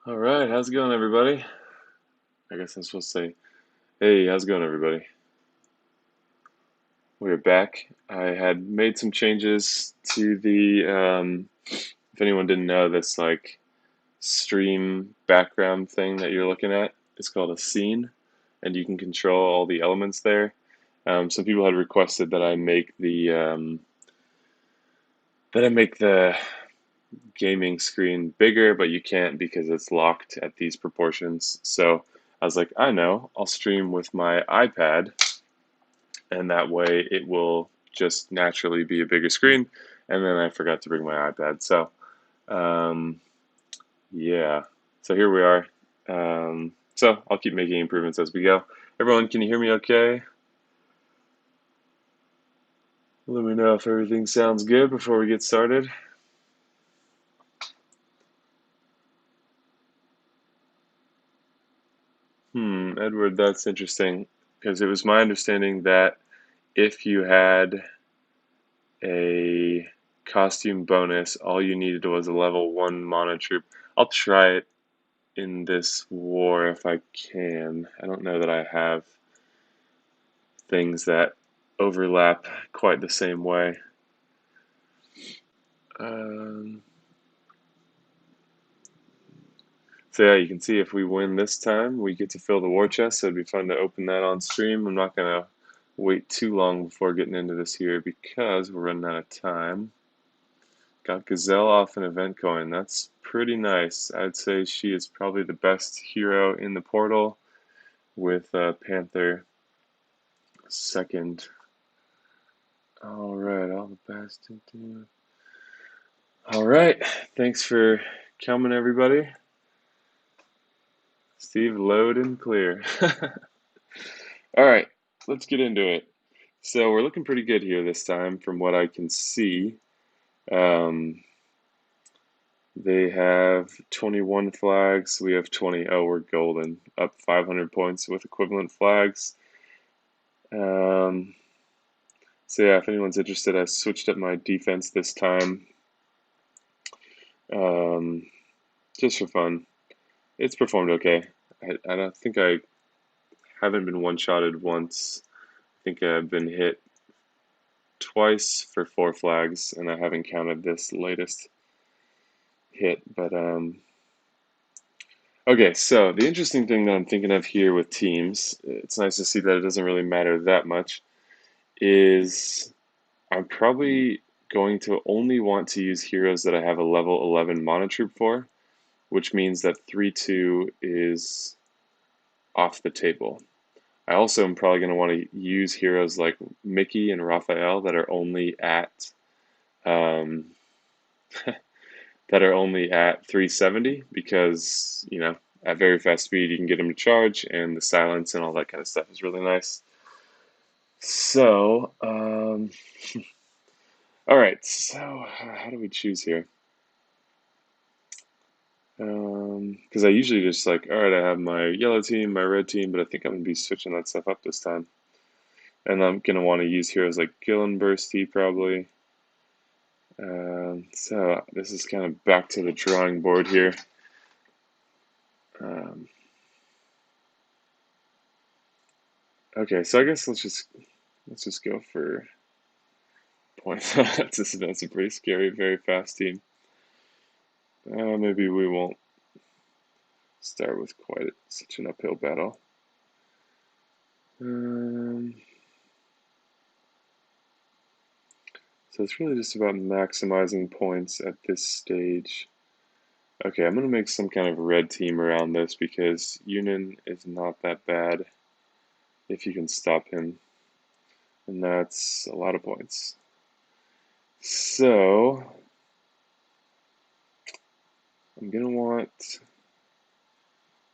All right, how's it going, everybody? I guess I'm supposed to say, hey, how's it going, everybody? We're back. I had made some changes to if anyone didn't know, this like stream background thing that you're looking at. It's called a scene, and you can control all the elements there. Some people had requested that I make the gaming screen bigger, but you can't because it's locked at these proportions. So I was like, I know, I'll stream with my iPad, and that way it will just naturally be a bigger screen. And then I forgot to bring my iPad. So, um, yeah. So here we are. So I'll keep making improvements as we go. Everyone, can you hear me okay? Let me know if everything sounds good before we get started. Edward, that's interesting because it was my understanding that if you had a costume bonus, all you needed was a level 1 mono troop. I'll try it in this war if I can. I don't know that I have things that overlap quite the same way. Um, so yeah, you can see if we win this time, we get to fill the war chest, so it'd be fun to open that on stream. I'm not going to wait too long before getting into this here because we're running out of time. Got Gazelle off an event coin. That's pretty nice. I'd say she is probably the best hero in the portal, with Panther second. All right, all the best. All right, thanks for coming, everybody. Steve, load and clear. All right, let's get into it. So we're looking pretty good here this time, from what I can see. Um, they have 21 flags. We have 20. Oh, we're golden. Up 500 points with equivalent flags. So yeah, if anyone's interested, I switched up my defense this time, um, just for fun. It's performed okay. I don't think I haven't been one-shotted once. I think I've been hit twice for 4 flags, and I haven't counted this latest hit. But okay, so the interesting thing that I'm thinking of here with teams, it's nice to see that it doesn't really matter that much, is I'm probably going to only want to use heroes that I have a level 11 monotroop for, which means that 3-2 is off the table. I also am probably going to want to use heroes like Mickey and Raphael that are only at um, that are only at 370 because, at very fast speed you can get them to charge, and the silence and all that kind of stuff is really nice. So, all right. So, how do we choose here? Because I usually just like, all right, I have my yellow team, my red team, but I think I'm gonna be switching that stuff up this time. And I'm gonna want to use heroes like Gillen Bursty probably. So this is kind of back to the drawing board here. Okay, so I guess let's just go for points. That's a pretty scary, very fast team. Maybe we won't start with quite such an uphill battle. So it's really just about maximizing points at this stage. Okay, I'm going to make some kind of red team around this because Yunin is not that bad if you can stop him. And that's a lot of points. So I'm going to want,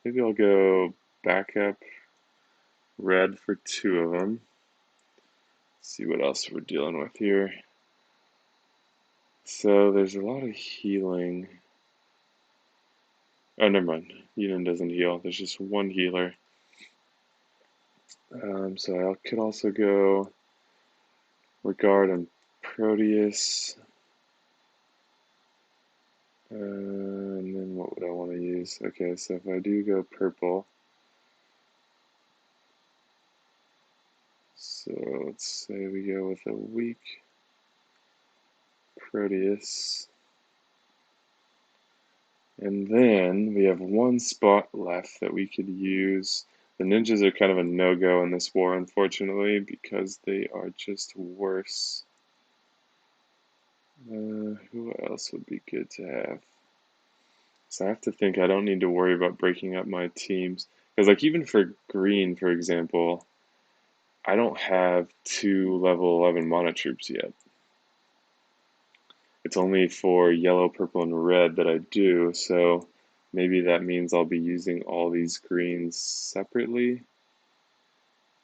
maybe I'll go backup red for 2 of them. See what else we're dealing with here. So there's a lot of healing. Oh, never mind. Yunin doesn't heal. There's just one healer. So I could also go Regard and Proteus. And then what would I want to use? Okay, so if I do go purple, so let's say we go with a weak Proteus. And then we have one spot left that we could use. The ninjas are kind of a no-go in this war, unfortunately, because they are just worse. Who else would be good to have? So I have to think I don't need to worry about breaking up my teams. Because like even for green, for example, I don't have 2 level 11 mana troops yet. It's only for yellow, purple, and red that I do, so maybe that means I'll be using all these greens separately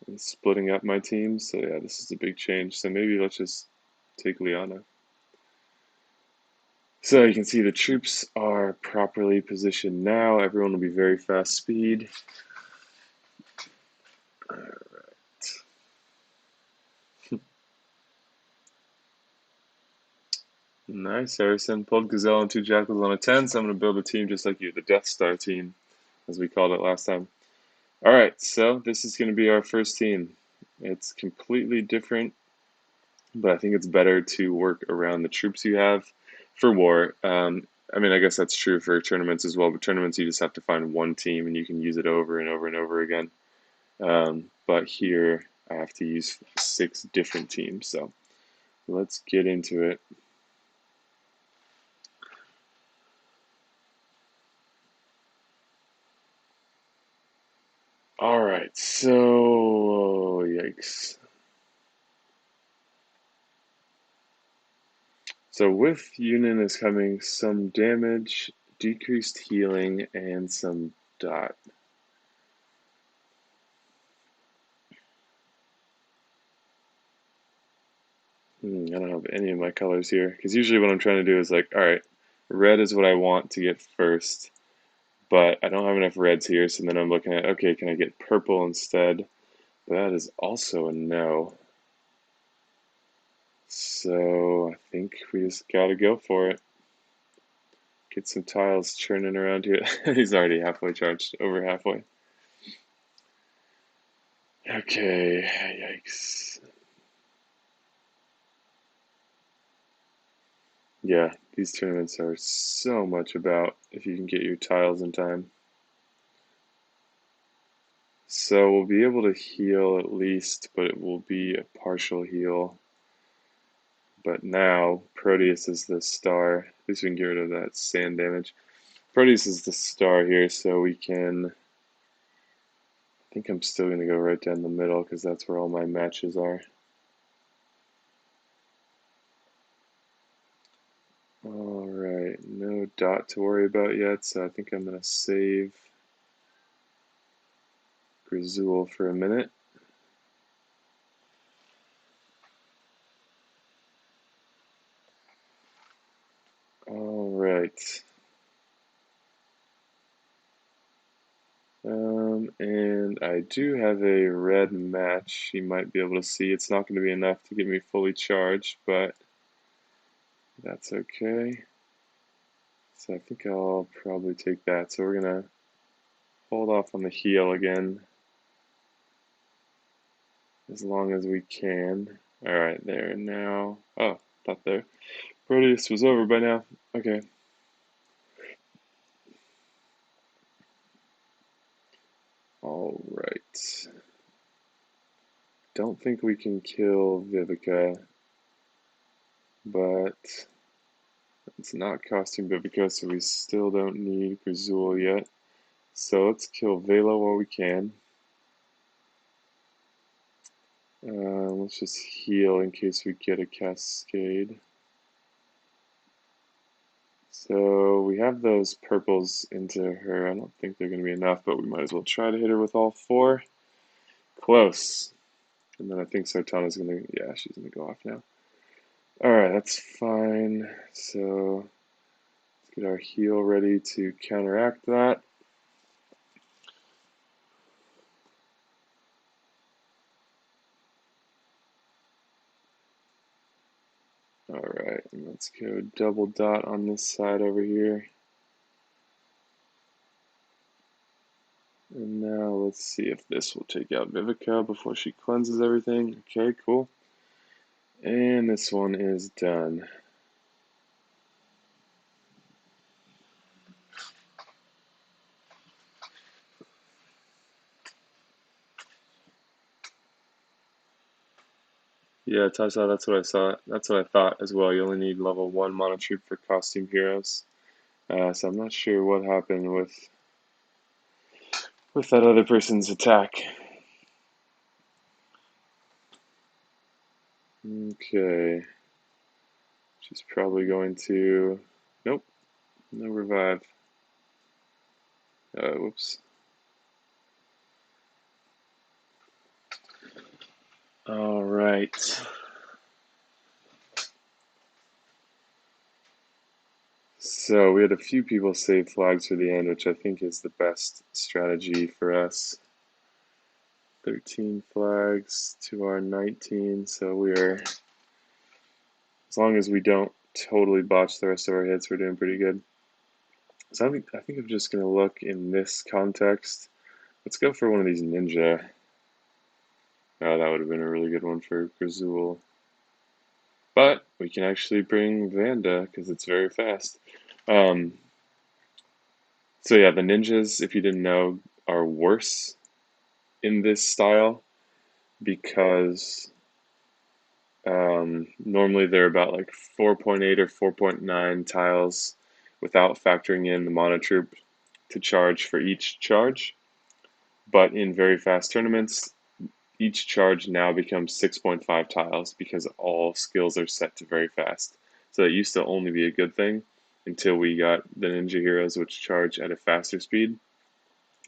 and splitting up my teams. So yeah, this is a big change. So maybe let's just take Liana. So you can see the troops are properly positioned now. Everyone will be very fast speed. Alright. Nice, Harrison. Pulled Gazelle and 2 Jackals on a 10, so I'm going to build a team just like you, the Death Star team, as we called it last time. Alright, so this is going to be our first team. It's completely different, but I think it's better to work around the troops you have for war. I mean, I guess that's true for tournaments as well, but tournaments you just have to find one team and you can use it over and over and over again. But here I have to use 6 different teams, so let's get into it. Alright, so yikes. So with Yunin is coming some damage, decreased healing, and some dot. I don't have any of my colors here, because usually what I'm trying to do is like, alright, red is what I want to get first, but I don't have enough reds here, so then I'm looking at, okay, can I get purple instead? But that is also a no. So I think we just gotta go for it. Get some tiles churning around here. He's already halfway charged, over halfway. Okay, yikes. Yeah, these tournaments are so much about if you can get your tiles in time. So we'll be able to heal at least, but it will be a partial heal. But now Proteus is the star. At least we can get rid of that sand damage. Proteus is the star here, so we can... I think I'm still going to go right down the middle because that's where all my matches are. Alright, no dot to worry about yet, so I think I'm going to save Grazul for a minute. Alright. And I do have a red match. You might be able to see it's not going to be enough to get me fully charged, but that's okay. So I think I'll probably take that. So we're going to hold off on the heal again as long as we can. Alright, there now. Oh, thought there. Proteus was over by now. Okay. Alright. Don't think we can kill Vivica, but it's not costing Vivica, so we still don't need Grazul yet. So let's kill Vela while we can. Let's just heal in case we get a cascade. So we have those purples into her. I don't think they're going to be enough, but we might as well try to hit her with all 4. Close. And then I think Sartana's going to, yeah, she's going to go off now. Alright, that's fine. So let's get our heal ready to counteract that. Alright, and let's go double dot on this side over here. let's see if this will take out Vivica before she cleanses everything. Okay, cool. And this one is done. Yeah, Tasha, that's what I saw. That's what I thought as well. You only need level 1 Mono Troop for costume heroes. So I'm not sure what happened with that other person's attack. Okay. She's probably going to... Nope, no revive. Whoops. All right. So we had a few people save flags for the end, which I think is the best strategy for us. 13 flags to our 19, so we are, as long as we don't totally botch the rest of our hits, we're doing pretty good. So I think I'm just going to look in this context. Let's go for one of these ninja. Oh, that would have been a really good one for Grazul. But we can actually bring Vanda because it's very fast. So yeah, the ninjas, if you didn't know, are worse in this style because normally they're about like 4.8 or 4.9 tiles without factoring in the Mono Troop to charge for each charge. But in very fast tournaments, each charge now becomes 6.5 tiles because all skills are set to very fast. So it used to only be a good thing until we got the ninja heroes, which charge at a faster speed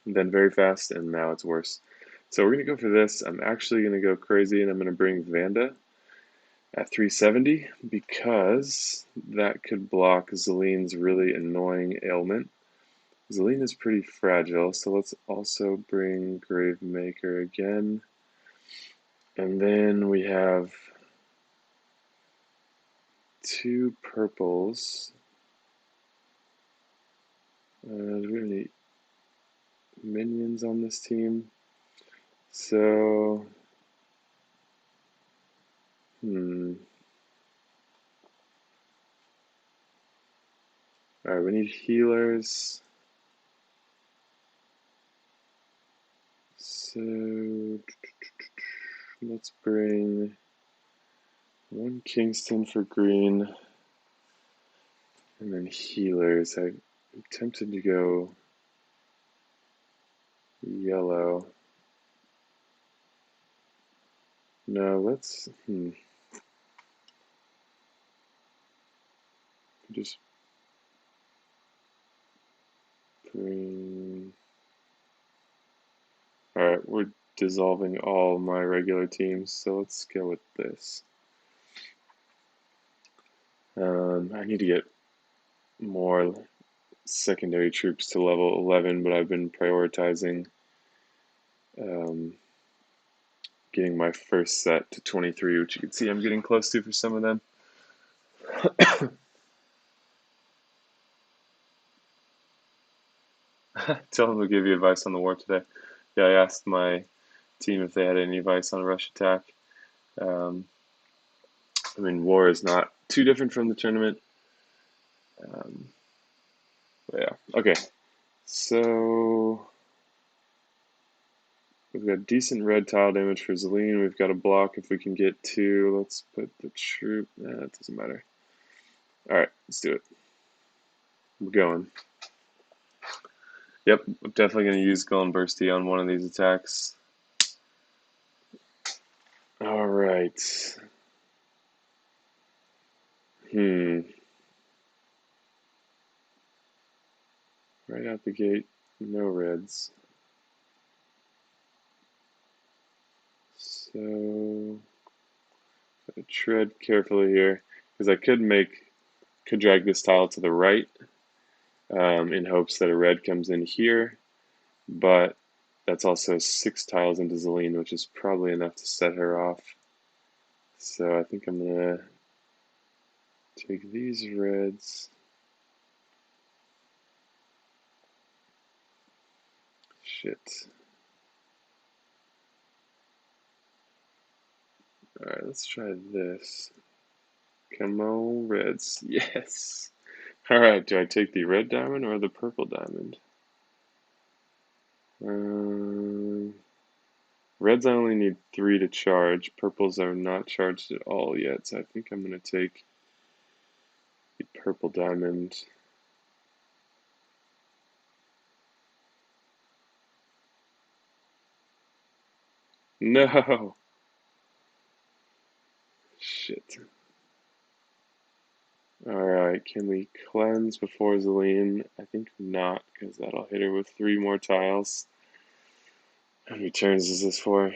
than very fast, and now it's worse. So we're going to go for this. I'm actually going to go crazy, and I'm going to bring Vanda at 370 because that could block Zelene's really annoying ailment. Zelene is pretty fragile, so let's also bring Gravemaker again. And then we have 2 purples. Do we have any minions on this team? So, Alright, we need healers. So, let's bring 1 Kingston for green, and then healers. I'm tempted to go yellow. No, let's just bring. Alright, we're dissolving all my regular teams, so let's go with this. I need to get more secondary troops to level 11, but I've been prioritizing getting my first set to 23, which you can see I'm getting close to for some of them. Tell them to give you advice on the war today. Yeah, I asked my team if they had any advice on a rush attack. I mean, war is not too different from the tournament. But yeah, okay. So we've got decent red tile damage for Zelene. We've got a block if we can get 2. Let's put the troop. Nah, it doesn't matter. Alright, let's do it. We're going. Yep, I'm definitely going to use Golem Bursty on one of these attacks. Alright. Right out the gate, no reds. So, gotta tread carefully here because I could drag this tile to the right in hopes that a red comes in here, but that's also 6 tiles into Zelene, which is probably enough to set her off. So I think I'm gonna take these reds. Shit. Alright, let's try this. Come on, reds. Yes! Alright, do I take the red diamond or the purple diamond? Reds I only need 3 to charge. Purples are not charged at all yet, so I think I'm going to take the purple diamond. No! Shit. Alright, can we cleanse before Zelene? I think not, because that'll hit her with 3 more tiles. How many turns is this for?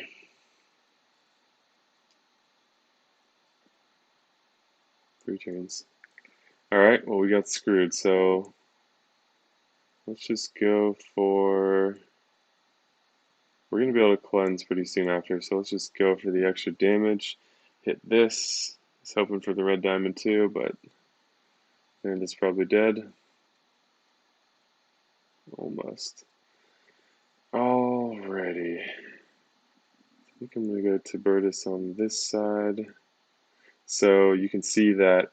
3 turns. Alright, well we got screwed, so let's just go for... We're going to be able to cleanse pretty soon after, so let's just go for the extra damage. Hit this. I was hoping for the red diamond too, but and it's probably dead. Almost. Alrighty. I think I'm going to go to Tiburtus on this side. So you can see that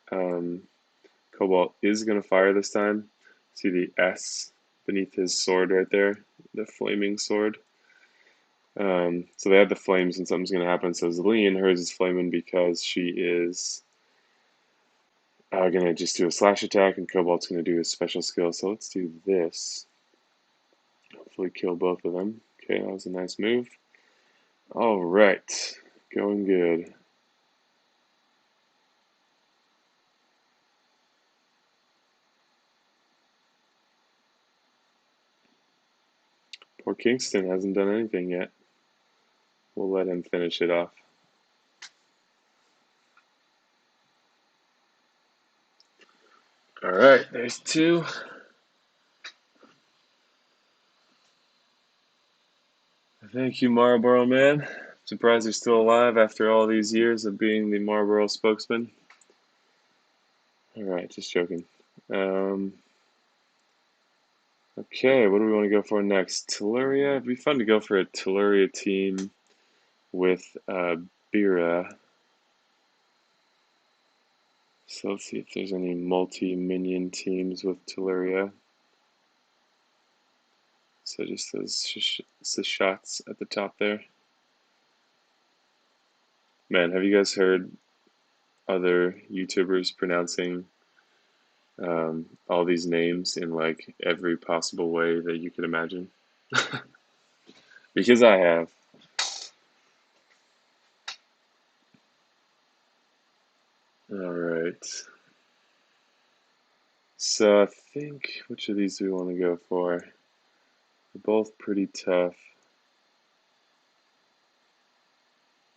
Cobalt is going to fire this time. See the S beneath his sword right there, the flaming sword. So they have the flames and something's going to happen. So Zelene, hers is flaming because she is going to just do a slash attack, and Cobalt's going to do his special skill. So let's do this. Hopefully kill both of them. Okay, that was a nice move. Alright, going good. Poor Kingston hasn't done anything yet. We'll let him finish it off. Alright, there's 2. Thank you, Marlboro Man. Surprised you're still alive after all these years of being the Marlboro spokesman. Alright, just joking. Okay, what do we want to go for next? Telluria? It'd be fun to go for a Telluria team with Bira. So let's see if there's any multi-minion teams with Telluria. So just those shots at the top there. Man, have you guys heard other YouTubers pronouncing all these names in like every possible way that you could imagine? Because I have. Alright. So I think, which of these do we want to go for? They're both pretty tough.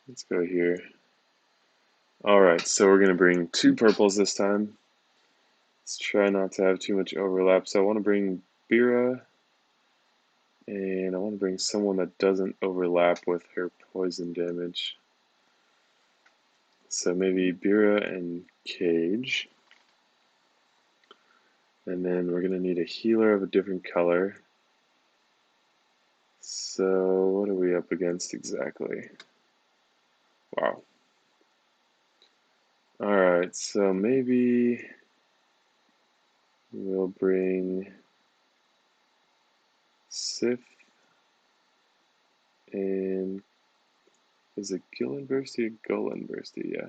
Let's go here. Alright, so we're going to bring 2 purples this time. Let's try not to have too much overlap. So I want to bring Bira, and I want to bring someone that doesn't overlap with her poison damage. So maybe Bira and Cage. And then we're going to need a healer of a different color. So what are we up against exactly? Wow. Alright, so maybe we'll bring Sif and is it Gillenbursty or Golenbursty? Yeah.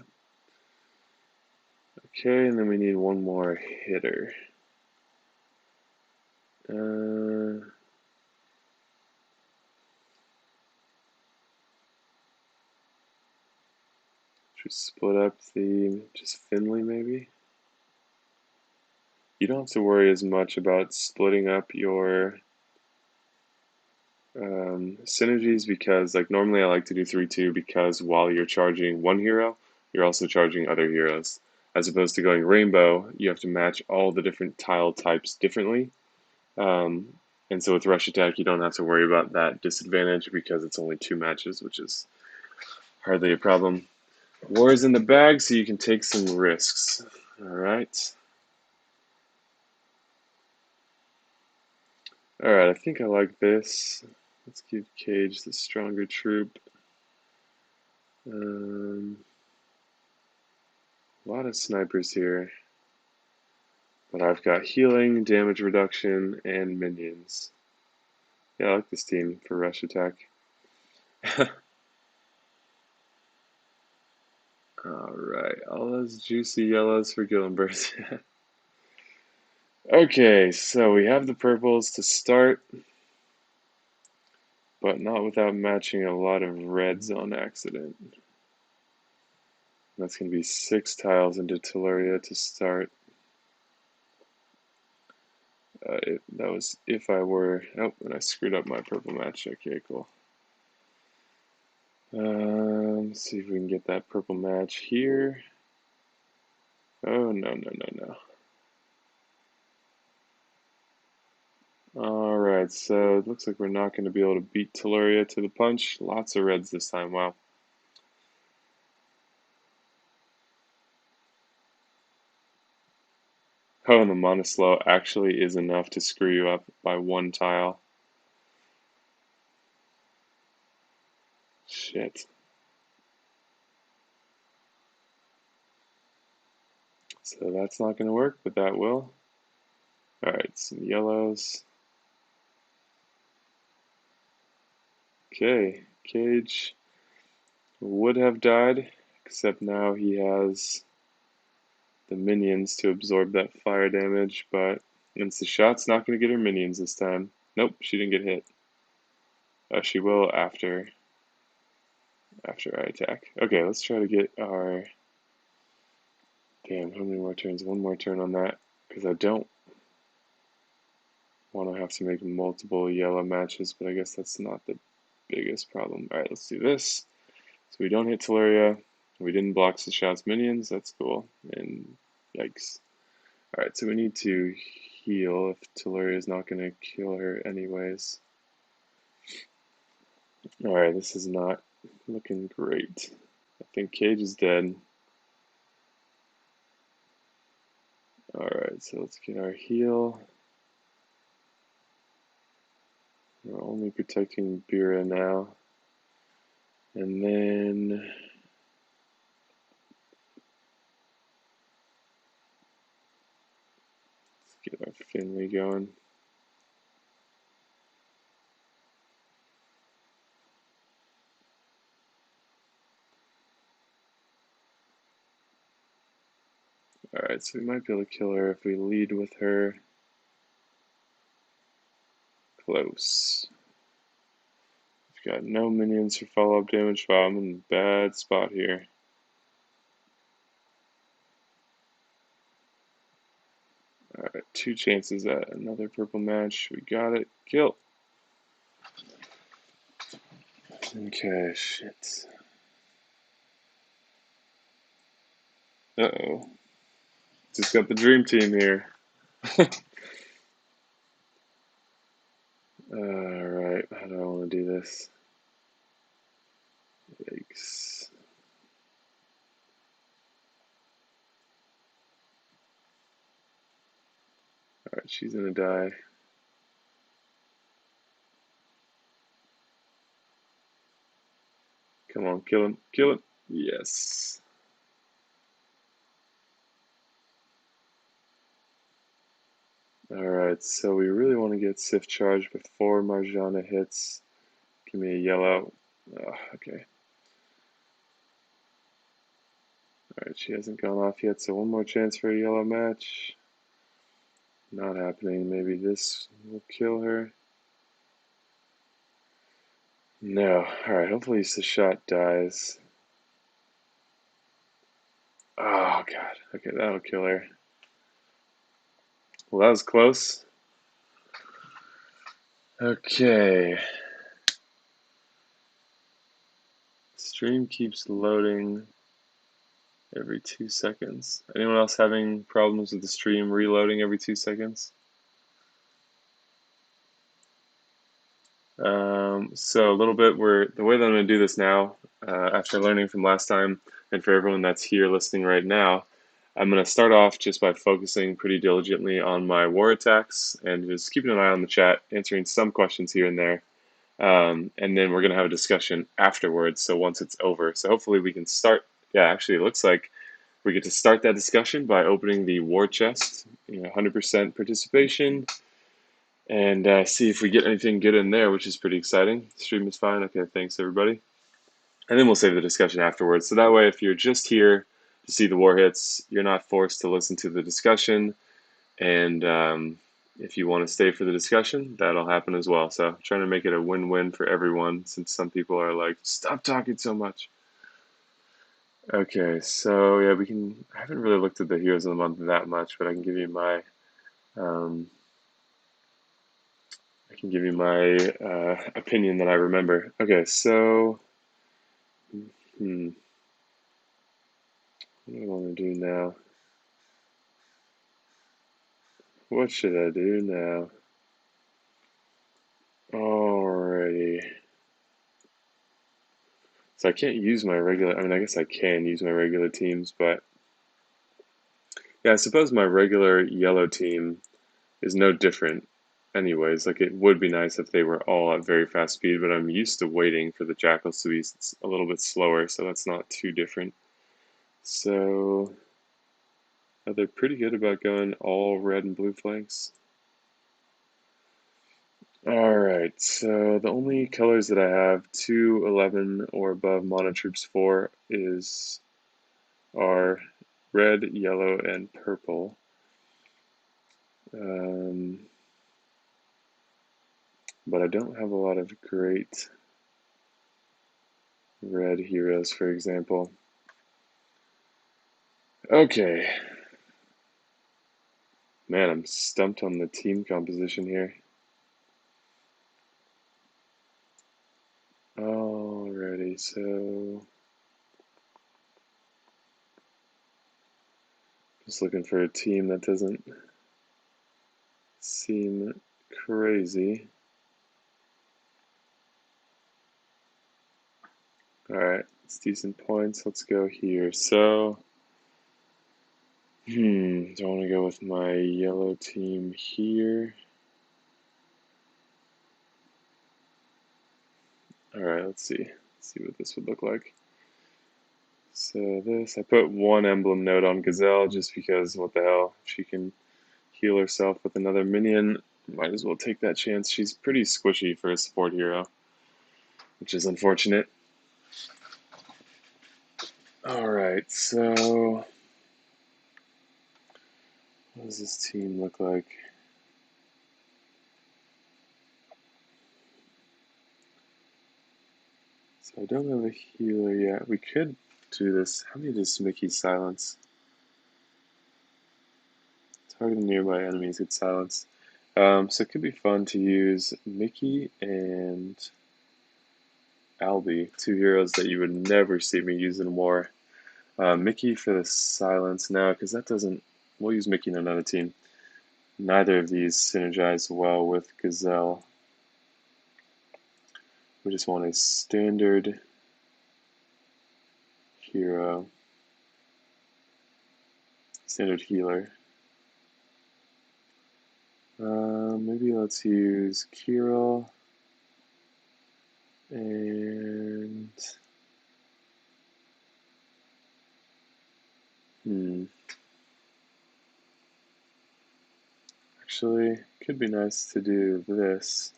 Okay, and then we need one more hitter. Should we split up the just Finley maybe? You don't have to worry as much about splitting up your synergies because like normally I like to do 3-2 because while you're charging one hero, you're also charging other heroes. As opposed to going rainbow, you have to match all the different tile types differently. And so with Rush Attack, you don't have to worry about that disadvantage because it's only 2 matches, which is hardly a problem. War is in the bag, so you can take some risks. Alright. Alright, I think I like this. Let's give Cage the stronger troop. A lot of snipers here. But I've got healing, damage reduction, and minions. Yeah, I like this team for rush attack. Alright, all those juicy yellows for Gillenburst. Okay, so we have the purples to start, but not without matching a lot of reds on accident. That's going to be 6 tiles into Tellurian to start. That was if I were... Oh, and I screwed up my purple match. Okay, cool. Let's see if we can get that purple match here. Oh, no. Alright, so it looks like we're not going to be able to beat Tellurian to the punch. Lots of reds this time, wow. Oh, and the Monoslow actually is enough to screw you up by 1 tile. Shit. So that's not going to work, but that will. Alright, some yellows. Okay, Cage would have died, except now he has the minions to absorb that fire damage, but the shot's not going to get her minions this time. Nope, she didn't get hit. She will after I attack. Okay, let's try to get our... Damn, how many more turns? 1 more turn on that, because I don't want to have to make multiple yellow matches, but I guess that's not the biggest problem. Alright, let's do this. So we don't hit Tellurian. We didn't block the shot's minions. That's cool. And yikes. Alright, so we need to heal if Tellurian is not going to kill her anyways. Alright, this is not looking great. I think Cage is dead. Alright, so let's get our heal. We're only protecting Bira now. And then... let's get our Finley going. Alright, so we might be able to kill her if we lead with her. Close. We've got no minions for follow-up damage. Wow, I'm in a bad spot here. Alright, 2 chances at another purple match. We got it. Kill. Okay, shit. Uh-oh. Just got the dream team here. Alright, how do I want to do this? Yikes. Alright, she's gonna die. Come on, kill him. Kill him. Yes. Alright, so we really want to get Sif charged before Marjana hits. Give me a yellow. Oh, okay. Alright, she hasn't gone off yet, so 1 more chance for a yellow match. Not happening. Maybe this will kill her. No. Alright, hopefully the shot dies. Oh, God. Okay, that'll kill her. Well, that was close. Okay. Stream keeps loading every 2 seconds. Anyone else having problems with the stream reloading every 2 seconds? So a little bit, the way that I'm going to do this now, after learning from last time, and for everyone that's here listening right now, I'm going to start off just by focusing pretty diligently on my war attacks and just keeping an eye on the chat, answering some questions here and there. And then we're going to have a discussion afterwards, so once it's over. So hopefully we can start. Yeah, actually, it looks like we get to start that discussion by opening the war chest, 100% participation, and see if we get anything good in there, which is pretty exciting. Stream is fine. Okay, thanks everybody. And then we'll save the discussion afterwards. So that way, if you're just here to see the war hits, you're not forced to listen to the discussion. And if you want to stay for the discussion, that'll happen as well. So I'm trying to make it a win-win for everyone, since some people are like, stop talking so much. Okay, so yeah, I haven't really looked at the Heroes of the Month that much, but I can give you my um, opinion that I remember. Okay, so what do I want to do now? What should I do now? Alrighty. So I can't use my regular, I mean, I guess I can use my regular teams, but yeah, I suppose my regular yellow team is no different anyways. Like, it would be nice if they were all at very fast speed, but I'm used to waiting for the jackals to be a little bit slower, so that's not too different. So they're pretty good about going all red and blue flanks. Alright, so the only colors that I have 211 or above mono troops for are red, yellow, and purple. But I don't have a lot of great red heroes, for example. Okay. Man, I'm stumped on the team composition here. Alrighty, so just looking for a team that doesn't seem crazy. Alright, it's decent points. Let's go here. So, do I want to go with my yellow team here? Alright, let's see. Let's see what this would look like. So I put one emblem note on Gazelle just because, what the hell, she can heal herself with another minion. Might as well take that chance. She's pretty squishy for a support hero, which is unfortunate. Alright, so what does this team look like? So I don't have a healer yet. We could do this. How many does Mickey silence? Target nearby enemies get silence. So it could be fun to use Mickey and Albie, two heroes that you would never see me use in war. Mickey for the silence now, because that doesn't. We'll use Mickey in another team. Neither of these synergize well with Gazelle. We just want a standard hero, standard healer. Maybe let's use Kirill and actually, could be nice to do this.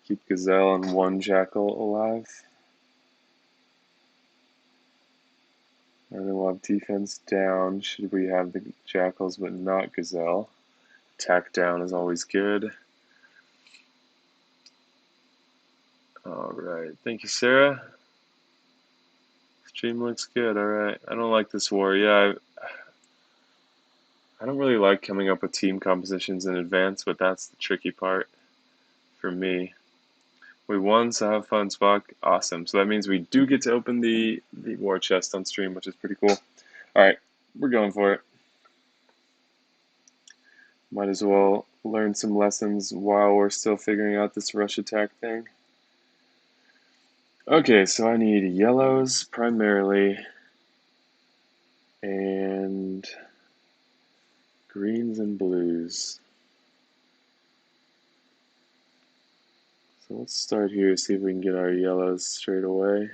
Keep Gazelle and one Jackal alive. And then we'll have defense down should we have the Jackals but not Gazelle. Attack down is always good. Alright, thank you, Sarah. Stream looks good, alright. I don't like this war. Yeah, I don't really like coming up with team compositions in advance, but that's the tricky part for me. We won, so have fun, Spock. Awesome. So that means we do get to open the war chest on stream, which is pretty cool. Alright, we're going for it. Might as well learn some lessons while we're still figuring out this rush attack thing. Okay, so I need yellows primarily, and greens and blues. So let's start here, see if we can get our yellows straight away.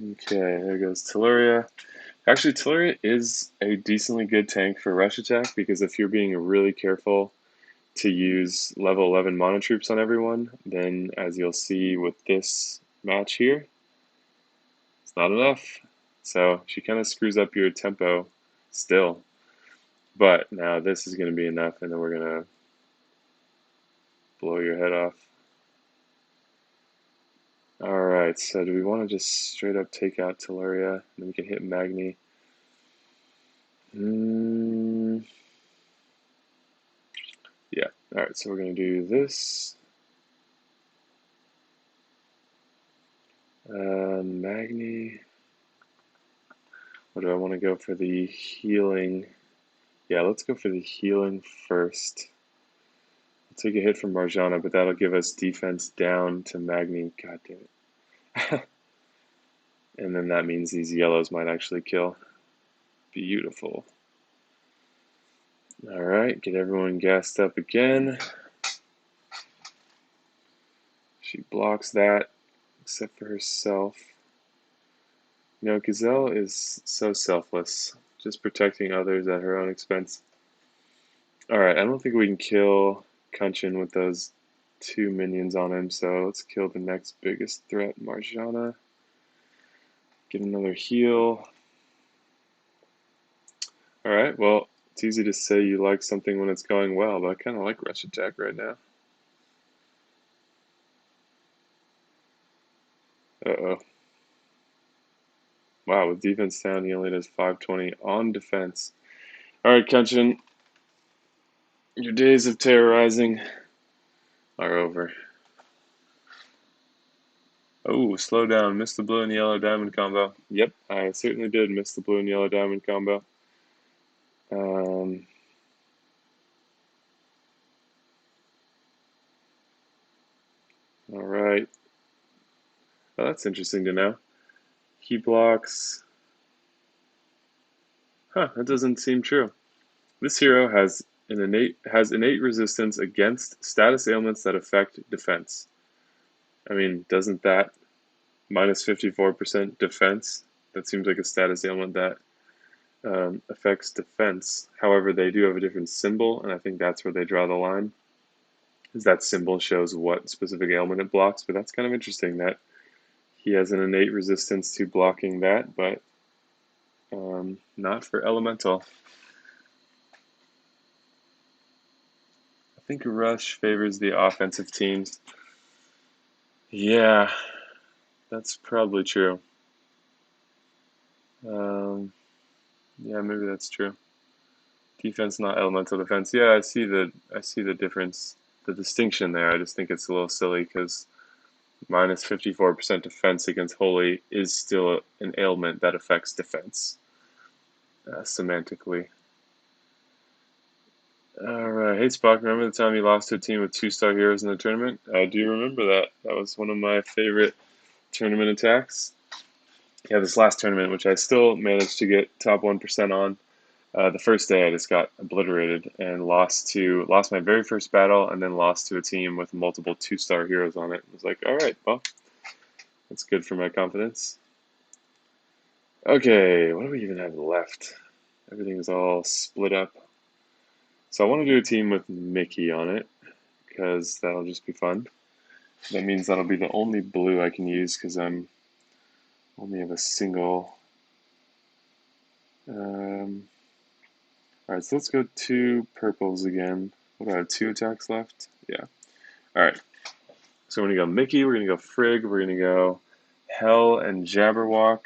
Okay, there goes Tellurian. Actually, Tellurian is a decently good tank for rush attack because if you're being really careful to use level 11 mono troops on everyone, then as you'll see with this match here, it's not enough. So she kind of screws up your tempo still. But now this is going to be enough, and then we're going to blow your head off. Alright, so do we want to just straight up take out Tellurian, and then we can hit Magni? Yeah, alright, so we're going to do this. Magni. Or do I want to go for the healing? Yeah, let's go for the healing first. I'll take a hit from Marjana, but that'll give us defense down to Magni. God damn it. And then that means these yellows might actually kill. Beautiful. Alright, get everyone gassed up again. She blocks that, except for herself. You know, Gazelle is so selfless, just protecting others at her own expense. Alright, I don't think we can kill Kunshin with those 2 minions on him, so let's kill the next biggest threat, Marjana. Get another heal. Alright, well, it's easy to say you like something when it's going well, but I kind of like rush attack right now. Uh-oh. Wow, with defense down, he only does 520 on defense. Alright, Kunshin, your days of terrorizing are over. Oh, slow down. Missed the blue and yellow diamond combo. Yep, I certainly did miss the blue and yellow diamond combo. Alright. Oh, that's interesting to know. He blocks. Huh, that doesn't seem true. This hero has innate resistance against status ailments that affect defense. I mean, doesn't that minus 54% defense? That seems like a status ailment that affects defense. However, they do have a different symbol, and I think that's where they draw the line. Is that symbol shows what specific ailment it blocks, but that's kind of interesting that he has an innate resistance to blocking that, but not for elemental. I think Rush favors the offensive teams. Yeah, that's probably true. Yeah, maybe that's true. Defense, not elemental defense. Yeah, I see the difference, the distinction there. I just think it's a little silly because minus 54% defense against Holy is still an ailment that affects defense, semantically. Alright, hey Spock, remember the time you lost to a team with 2-star heroes in the tournament? I do remember that. That was one of my favorite tournament attacks. Yeah, this last tournament, which I still managed to get top 1% on. The first day I just got obliterated and lost my very first battle and then lost to a team with multiple 2-star heroes on it. I was like, alright, well, that's good for my confidence. Okay, what do we even have left? Everything's all split up. So I want to do a team with Mickey on it, because that'll just be fun. That means that'll be the only blue I can use, because I'm only have a single. Alright, so let's go 2 purples again. What do I have, 2 attacks left? Yeah. Alright, so we're going to go Mickey, we're going to go Frigg, we're going to go Hell and Jabberwock,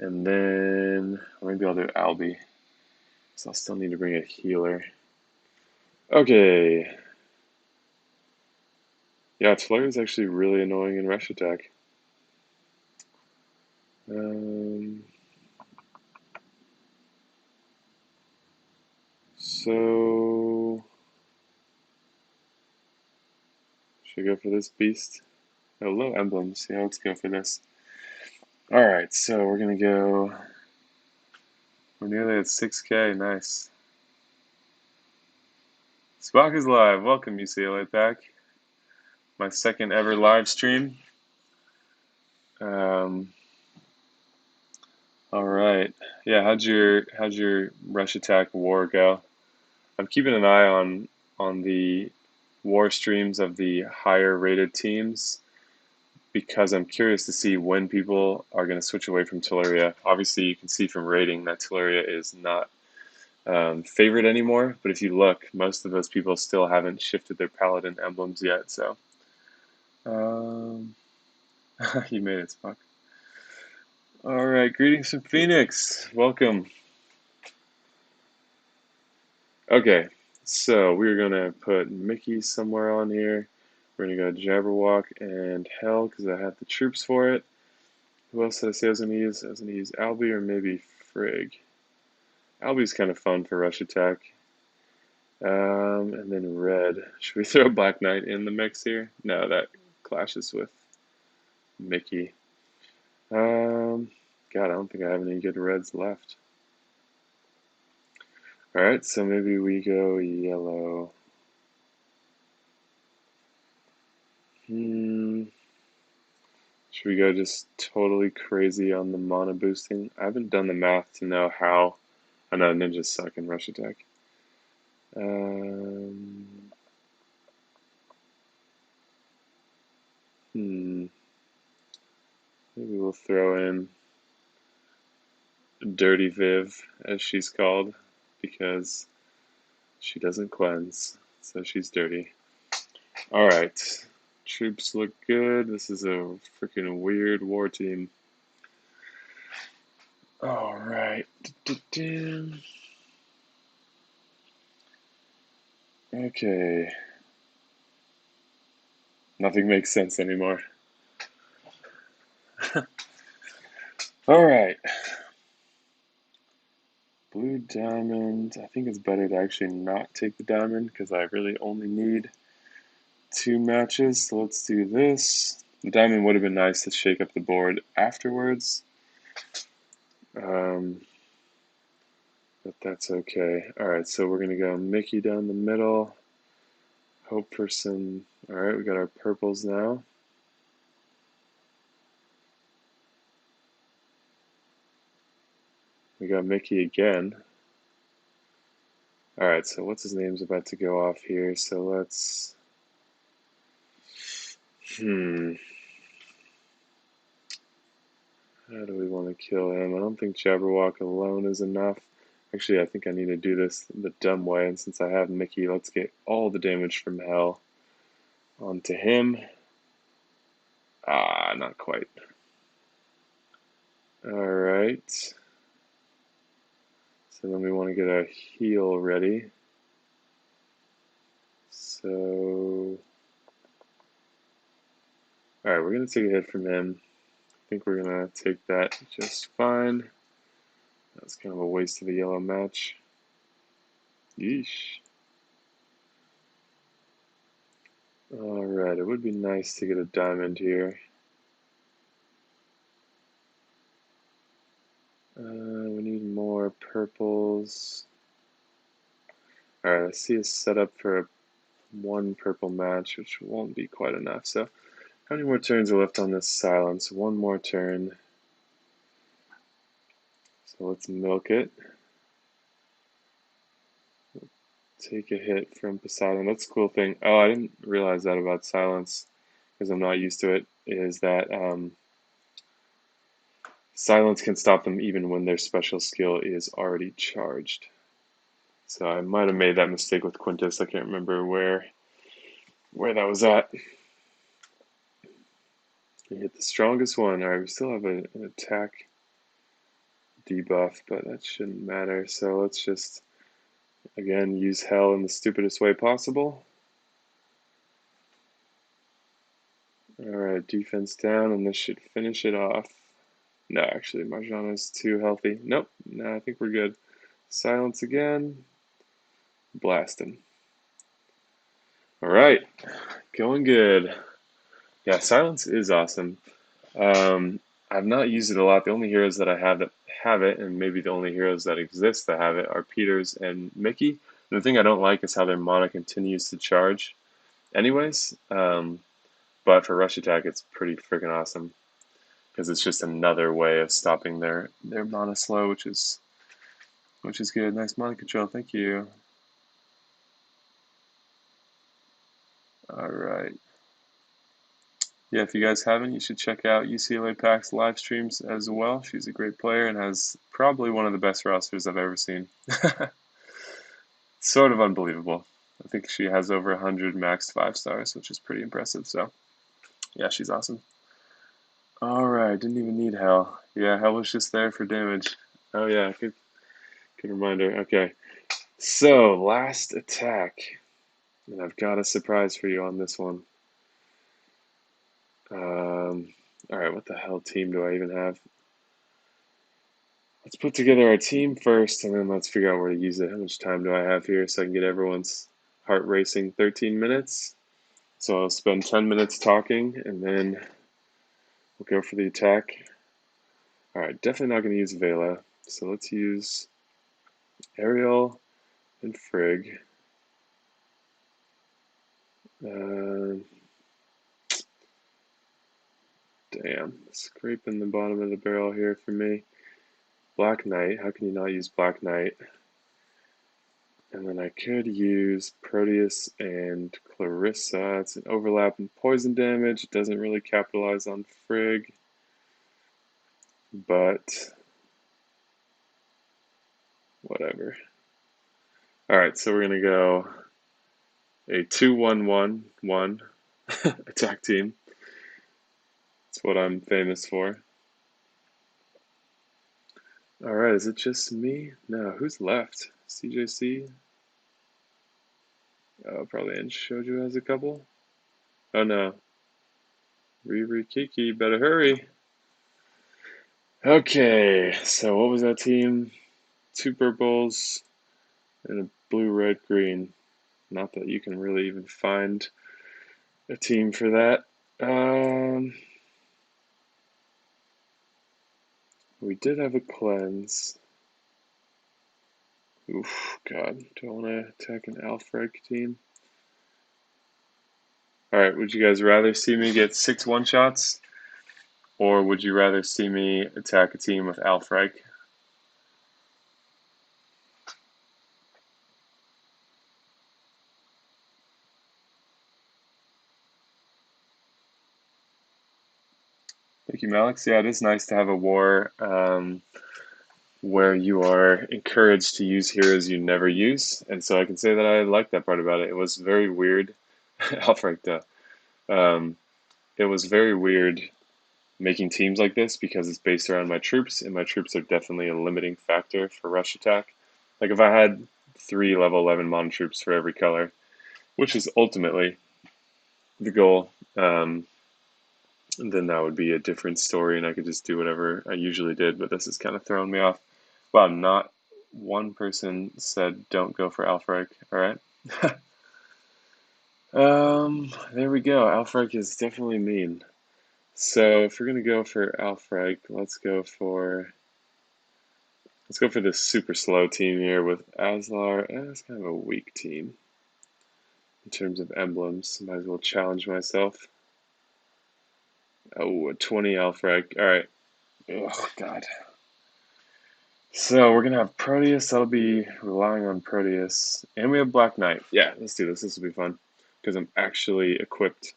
and then maybe I'll do Albie. So I'll still need to bring a healer. Okay. Yeah, Flare is actually really annoying in Rush Attack. So should I go for this beast? Oh, low emblems. Yeah, let's go for this. Alright, so we're gonna go. We're nearly at 6K. Nice. Spock is live. Welcome, UCLA Pack. My second ever live stream. All right. Yeah, how'd your Rush Attack war go? I'm keeping an eye on the war streams of the higher rated teams because I'm curious to see when people are going to switch away from Teleria. Obviously, you can see from rating that Teleria is not favored anymore, but if you look, most of those people still haven't shifted their paladin emblems yet. So, um, you made it, Spock. All right, greetings from Phoenix. Welcome. Okay, so we're gonna put Mickey somewhere on here. We're gonna go Jabberwock and Hell because I have the troops for it. Who else did I say I was gonna use? I was gonna use Albie or maybe Frigg. Albie's kind of fun for Rush Attack. And then Red. Should we throw Black Knight in the mix here? No, that clashes with Mickey. God, I don't think I have any good Reds left. Alright, so maybe we go yellow. Should we go just totally crazy on the mana boosting? I haven't done the math to know how. I know ninjas suck in Rush Attack. Um, Maybe we'll throw in Dirty Viv, as she's called, because she doesn't cleanse, so she's dirty. Alright, troops look good. This is a freaking weird war team. Alright. Okay. Nothing makes sense anymore. Alright. Blue diamond. I think it's better to actually not take the diamond because I really only need 2 matches. So let's do this. The diamond would have been nice to shake up the board afterwards. But that's okay. Alright, so we're going to go Mickey down the middle. Hope for some... Alright, we got our purples now. We got Mickey again. Alright, so what's his name's about to go off here, so let's... How do we want to kill him? I don't think Jabberwock alone is enough. Actually, I think I need to do this the dumb way, and since I have Mickey, let's get all the damage from Hell onto him. Ah, not quite. Alright. So then we want to get our heal ready. So... Alright, we're going to take a hit from him. I think we're going to take that just fine. That's kind of a waste of a yellow match. Yeesh. Alright, it would be nice to get a diamond here. We need more purples. Alright, let's see a setup for one purple match, which won't be quite enough. So, how many more turns are left on this silence? One more turn. So let's milk it. Take a hit from Poseidon. That's a cool thing. Oh, I didn't realize that about silence, because I'm not used to it, is that silence can stop them even when their special skill is already charged. So I might have made that mistake with Quintus. I can't remember where that was at. We hit the strongest one. Alright, we still have an attack debuff, but that shouldn't matter. So let's just, again, use Hell in the stupidest way possible. Alright, defense down, and this should finish it off. No, actually, Marjana's too healthy. Nope, no, I think we're good. Silence again. Blast him. Alright, going good. Yeah, silence is awesome. I've not used it a lot. The only heroes that I have it, and maybe the only heroes that exist that have it, are Peters and Mickey. And the thing I don't like is how their mana continues to charge anyways. But for Rush Attack, it's pretty freaking awesome. because it's just another way of stopping their mana slow, which is good. Nice mana control, thank you. All right. Yeah, if you guys haven't, you should check out UCLA Pack's live streams as well. She's a great player and has probably one of the best rosters I've ever seen. Sort of unbelievable. I think she has over 100 maxed 5-stars, which is pretty impressive. So, yeah, she's awesome. Alright, didn't even need Hell. Yeah, Hell was just there for damage. Oh, yeah, good reminder. Okay, so last attack. And I've got a surprise for you on this one. Alright, what the hell team do I even have? Let's put together our team first, and then let's figure out where to use it. How much time do I have here so I can get everyone's heart racing? 13 minutes. So I'll spend 10 minutes talking, and then we'll go for the attack. Alright, definitely not going to use Vela. So let's use Ariel and Frigg. Damn, scraping the bottom of the barrel here for me. Black Knight, how can you not use Black Knight? And then I could use Proteus and Clarissa. It's an overlap in poison damage. It doesn't really capitalize on Frigg. But whatever. Alright, so we're going to go a 2-1-1-1 attack team. That's what I'm famous for. Alright, is it just me? No, who's left? CJC? Oh, probably Shoujo has a couple. Oh no. Riri Kiki, better hurry. Okay, so what was that team? 2 purples and a blue, red, green. Not that you can really even find a team for that. We did have a cleanse. Oof, God, do I want to attack an Alfred team? Alright, would you guys rather see me get 6 one-shots? Or would you rather see me attack a team with Alfred? Thank you, Malix. Yeah, it is nice to have a war where you are encouraged to use heroes you never use, and so I can say that I like that part about it. It was very weird. Alfred, it was very weird making teams like this because it's based around my troops, and my troops are definitely a limiting factor for rush attack. Like if I had 3 level 11 mon troops for every color, which is ultimately the goal, then that would be a different story and I could just do whatever I usually did, but this is kind of throwing me off. Wow, not one person said don't go for Alfred, alright? There we go. Alfred is definitely mean. So if we're gonna go for Alfred, let's go for this super slow team here with Aslar. It's kind of a weak team in terms of emblems. Might as well challenge myself. Oh, a 20 Alfred. Alright. Oh, God. So we're going to have Proteus. That'll be relying on Proteus. And we have Black Knight. Yeah, let's do this. This will be fun. Because I'm actually equipped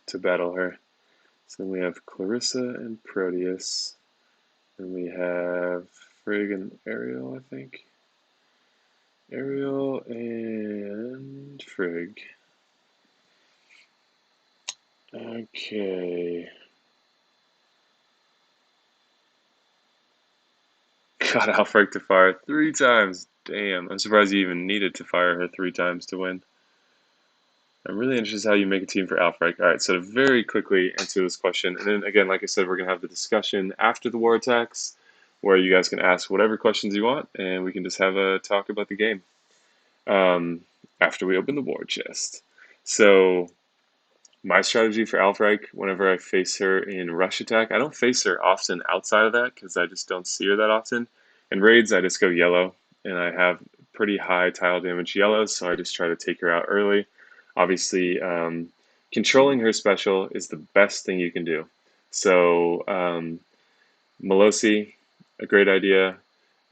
to battle her. So then we have Clarissa and Proteus. And we have Frigg and Ariel, I think. Ariel and Frigg. Okay. Got Alfred to fire 3 times. Damn, I'm surprised you even needed to fire her 3 times to win. I'm really interested how you make a team for Alfred. Alright, so to very quickly answer this question, and then again, like I said, we're going to have the discussion after the war attacks, where you guys can ask whatever questions you want, and we can just have a talk about the game after we open the war chest. So, my strategy for Alfred, whenever I face her in rush attack, I don't face her often outside of that, because I just don't see her that often. In raids, I just go yellow, and I have pretty high tile damage yellow, so I just try to take her out early. Obviously, controlling her special is the best thing you can do. So Melosi, a great idea.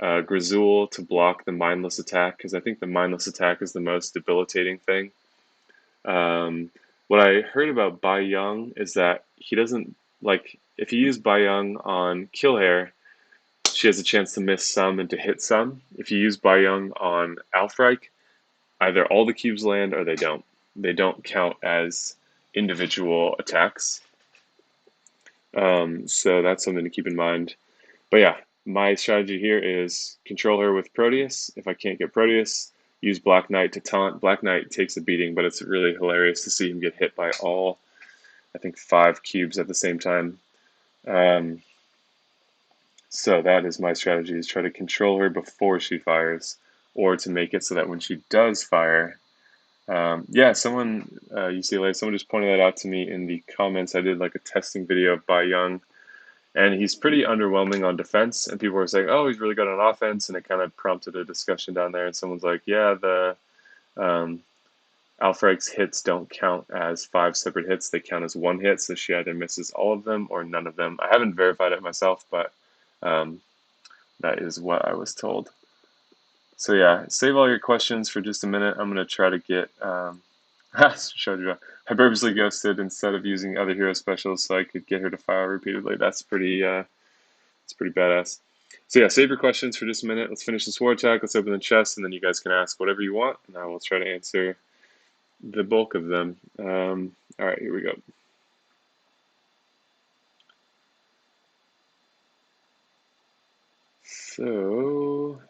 Grazul to block the mindless attack, because I think the mindless attack is the most debilitating thing. What I heard about Bai Young is that he doesn't like if you use Bai Young on Killhair, she has a chance to miss some and to hit some. If you use Bai Young on Alfreich, either all the cubes land or they don't. They don't count as individual attacks. So that's something to keep in mind. But yeah, my strategy here is control her with Proteus. If I can't get Proteus, use Black Knight to taunt. Black Knight takes a beating, but it's really hilarious to see him get hit by all, I think, 5 cubes at the same time. Um, so that is my strategy, is try to control her before she fires, or to make it so that when she does fire, yeah, someone, UCLA, someone just pointed that out to me in the comments. I did like a testing video of Bai Young, and he's pretty underwhelming on defense. And people were saying, "Oh, he's really good on offense," and it kind of prompted a discussion down there. And someone's like, "Yeah, the um, Alfred's hits don't count as 5 separate hits; they count as 1 hit. So she either misses all of them or none of them." I haven't verified it myself, but um, that is what I was told. So yeah, save all your questions for just a minute. I'm gonna try to get showed you. I purposely ghosted instead of using other hero specials so I could get her to fire repeatedly. It's pretty badass. So yeah, save your questions for just a minute. Let's finish this war attack. Let's open the chest, and then you guys can ask whatever you want, and I will try to answer the bulk of them. All right, here we go. So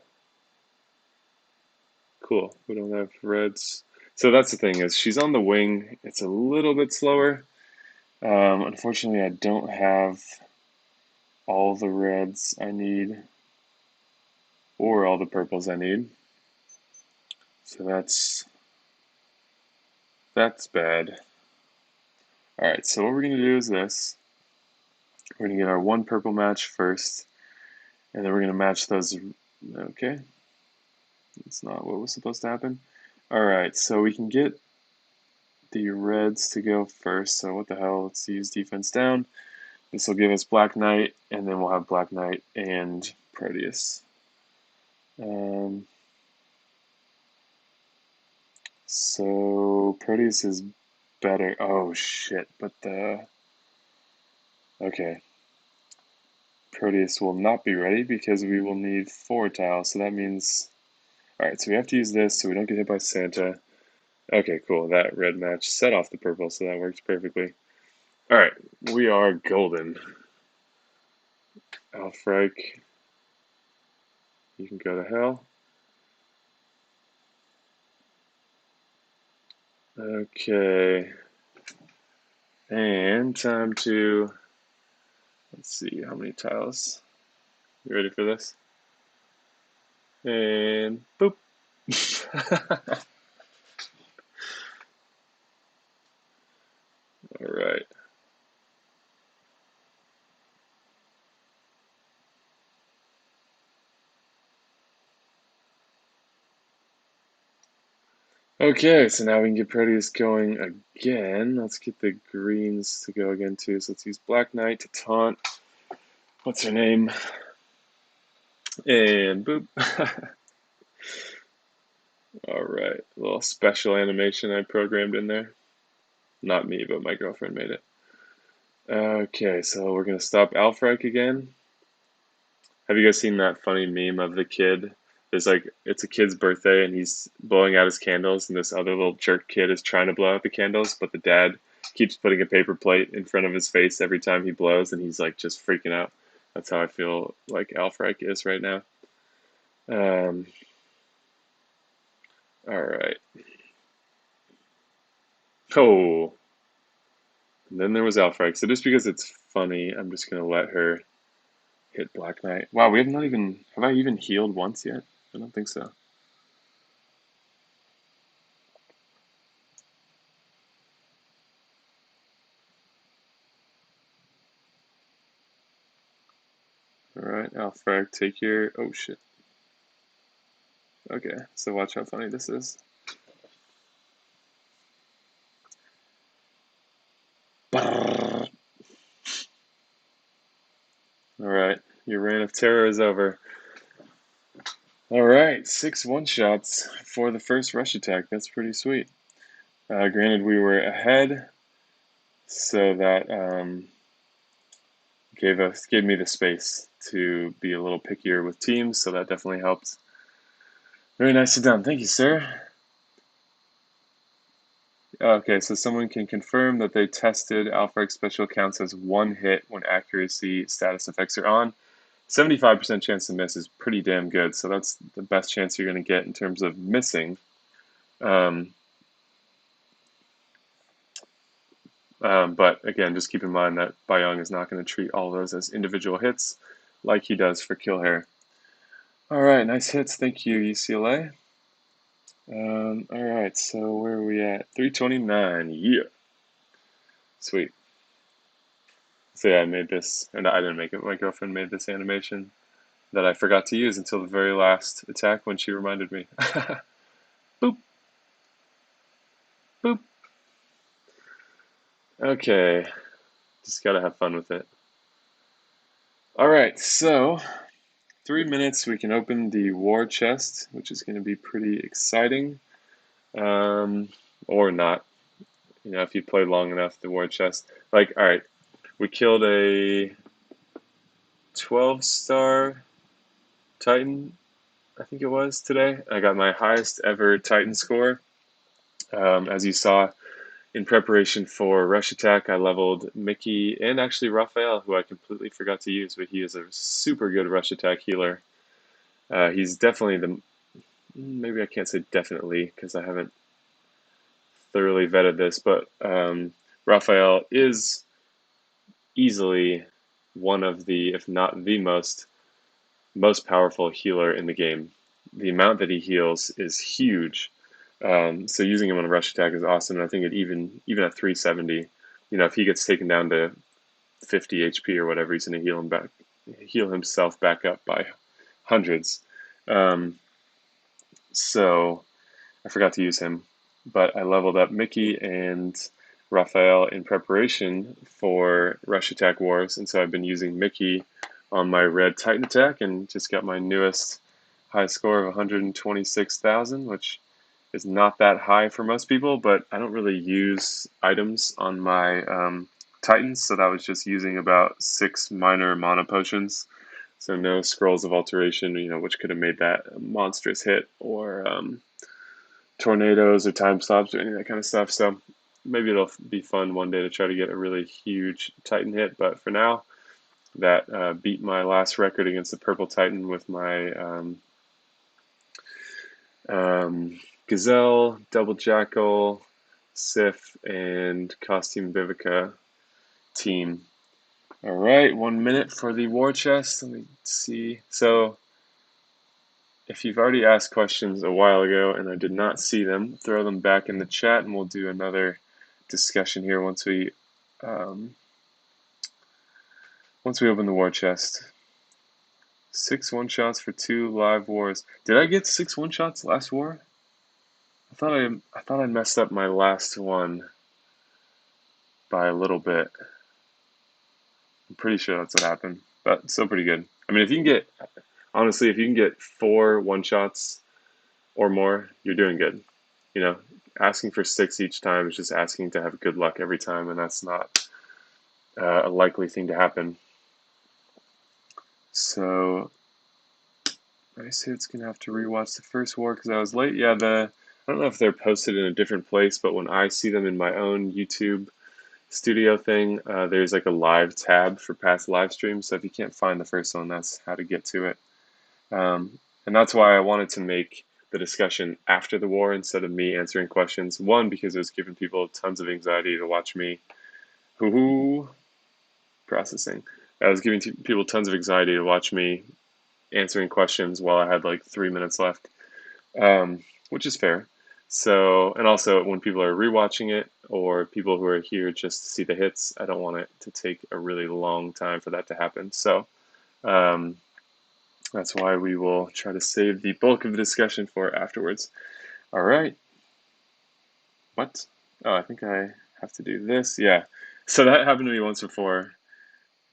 cool. We don't have reds. So that's the thing, is she's on the wing. It's a little bit slower. Unfortunately, I don't have all the reds I need or all the purples I need. So that's bad. All right, so what we're gonna do is this. We're gonna get our 1 purple match first, and then we're gonna match those. Okay, that's not what was supposed to happen. All right, so we can get the reds to go first. So what the hell? Let's use defense down. This will give us Black Knight, and then we'll have Black Knight and Proteus. So Proteus is better. Oh shit! But okay. Proteus will not be ready because we will need 4 tiles. So that means, all right. So we have to use this so we don't get hit by Santa. Okay, cool. That red match set off the purple, so that works perfectly. All right, we are golden. Alfreich, you can go to hell. Okay, and time to, let's see, how many tiles? You ready for this? And boop. All right. Okay, so now we can get Proteus going again. Let's get the greens to go again too. So let's use Black Knight to taunt. What's her name? And boop. All right, a little special animation I programmed in there. Not me, but my girlfriend made it. Okay, so we're gonna stop Alfreich again. Have you guys seen that funny meme of the kid? There's like, it's a kid's birthday and he's blowing out his candles, and this other little jerk kid is trying to blow out the candles, but the dad keeps putting a paper plate in front of his face every time he blows, and he's like just freaking out. That's how I feel like Alfreich is right now. Um, all right. Oh, and then there was Alfreich. So just because it's funny, I'm just gonna let her hit Black Knight. Wow, we have not even, have I even healed once yet? I don't think so. Alright, Alfred, take your, oh shit. Okay, so watch how funny this is. Your reign of terror is over. All right, 6 one-shots for the first rush attack. That's pretty sweet. Granted, we were ahead, so that gave me the space to be a little pickier with teams, so that definitely helped. Very nicely done. Thank you, sir. Okay, so someone can confirm that they tested Alpharg special counts as 1 hit when accuracy status effects are on. 75% chance to miss is pretty damn good, so that's the best chance you're going to get in terms of missing. But again, just keep in mind that Bayong is not going to treat all those as individual hits like he does for Killhair. All right, nice hits. Thank you, UCLA. All right, so where are we at? 329. Yeah. Sweet. So yeah, I made this, and I didn't make it. My girlfriend made this animation that I forgot to use until the very last attack when she reminded me. Boop. Boop. Okay. Just gotta have fun with it. All right, so 3 minutes we can open the war chest, which is going to be pretty exciting. Or not. You know, if you play long enough, the war chest. Like, all right, we killed a 12-star Titan, I think it was today. I got my highest ever Titan score. As you saw, in preparation for Rush Attack, I leveled Mickey and actually Raphael, who I completely forgot to use, but he is a super good Rush Attack healer. He's definitely maybe I can't say definitely because I haven't thoroughly vetted this, but Raphael is easily one of the, if not the most powerful healer in the game. The amount that he heals is huge. So using him on a rush attack is awesome. And I think even at 370, you know, if he gets taken down to 50 HP or whatever, he's going to heal himself back up by hundreds. So I forgot to use him, but I leveled up Mickey and Raphael in preparation for Rush Attack Wars, and so I've been using Mickey on my red Titan attack and just got my newest high score of 126,000, which is not that high for most people, but I don't really use items on my Titans, so that was just using about 6 minor mana potions. So no scrolls of alteration, you know, which could have made that a monstrous hit, or tornadoes or time stops or any of that kind of stuff. So maybe it'll be fun one day to try to get a really huge Titan hit. But for now, that beat my last record against the Purple Titan with my Gazelle, Double Jackal, Sif, and Costume Vivica team. All right, 1 minute for the war chest. Let me see. So if you've already asked questions a while ago and I did not see them, throw them back in the chat and we'll do another discussion here once we open the war chest. 6 one-shots for 2 live wars. Did I get 6 one-shots last war? I thought I messed up my last one by a little bit. I'm pretty sure that's what happened, but still pretty good. I mean, if you can get 4 one-shots or more, you're doing good. You know, asking for 6 each time is just asking to have good luck every time, and that's not a likely thing to happen. So nice hits. Gonna have to rewatch the first war because I was late. Yeah, I don't know if they're posted in a different place, but when I see them in my own YouTube studio thing, there's like a live tab for past live streams. So if you can't find the first one, that's how to get to it. And that's why I wanted to make the discussion after the war instead of me answering questions. One, because it was giving people tons of anxiety to watch me processing. I was giving people tons of anxiety to watch me answering questions while I had like 3 minutes left, which is fair. So, and also when people are rewatching it or people who are here just to see the hits, I don't want it to take a really long time for that to happen. So, that's why we will try to save the bulk of the discussion for afterwards. All right. What? Oh, I think I have to do this. Yeah. So that happened to me once before.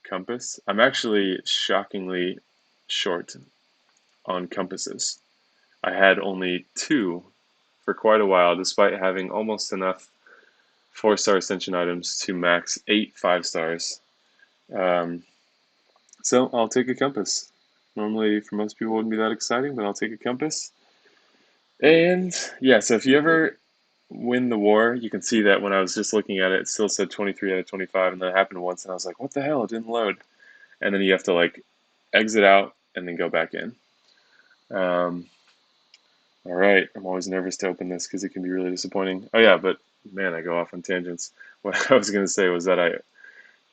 compass. I'm actually shockingly short on compasses. I had only two for quite a while, despite having almost enough 4-star ascension items to max 8 5-stars. Um, so I'll take a compass. Normally, for most people, it wouldn't be that exciting, but I'll take a compass. And yeah, so if you ever win the war, you can see that when I was just looking at it, it still said 23 out of 25, and then it happened once, and I was like, what the hell? It didn't load. And then you have to like exit out and then go back in. Um, all right, I'm always nervous to open this because it can be really disappointing. Oh yeah, but man, I go off on tangents. What I was going to say was that I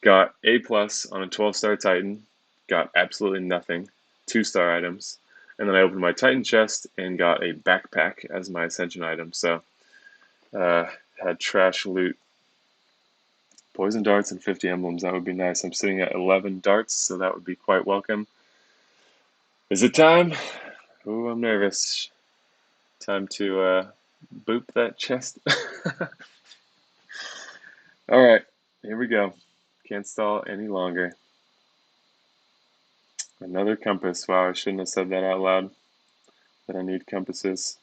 got A plus on a 12-star Titan, got absolutely nothing, 2-star items, and then I opened my Titan chest and got a backpack as my ascension item. So had trash loot, poison darts and 50 emblems. That would be nice. I'm sitting at 11 darts, so that would be quite welcome. Is it time? Ooh, I'm nervous. Time to boop that chest. All right, here we go. Can't stall any longer. Another compass. Wow, I shouldn't have said that out loud. That I need compasses.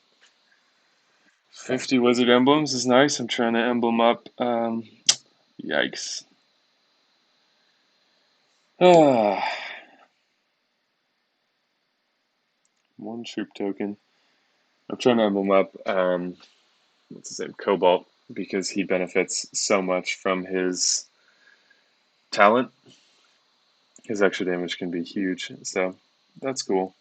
50 wizard emblems is nice. I'm trying to emblem up. Yikes. Ah, one troop token. I'm trying to emblem up. What's his name? Cobalt, because he benefits so much from his talent. His extra damage can be huge, so that's cool.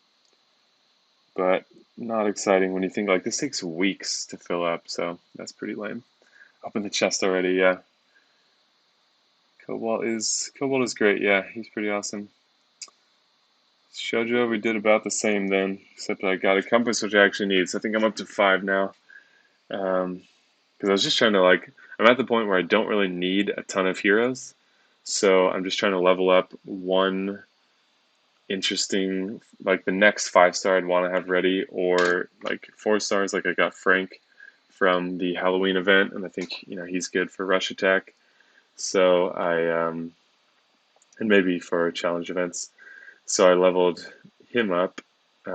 But not exciting when you think like this takes weeks to fill up, so that's pretty lame. Open the chest already, yeah. Cobalt is great, yeah. He's pretty awesome. Shoujo, we did about the same then, except I got a compass, which I actually need. So I think I'm up to 5 now. Because I was just trying to like, I'm at the point where I don't really need a ton of heroes, so I'm just trying to level up one interesting, like the next 5-star I'd want to have ready, or like 4 stars. Like I got Frank from the Halloween event, and I think he's good for rush attack. So and maybe for challenge events. So I leveled him up, but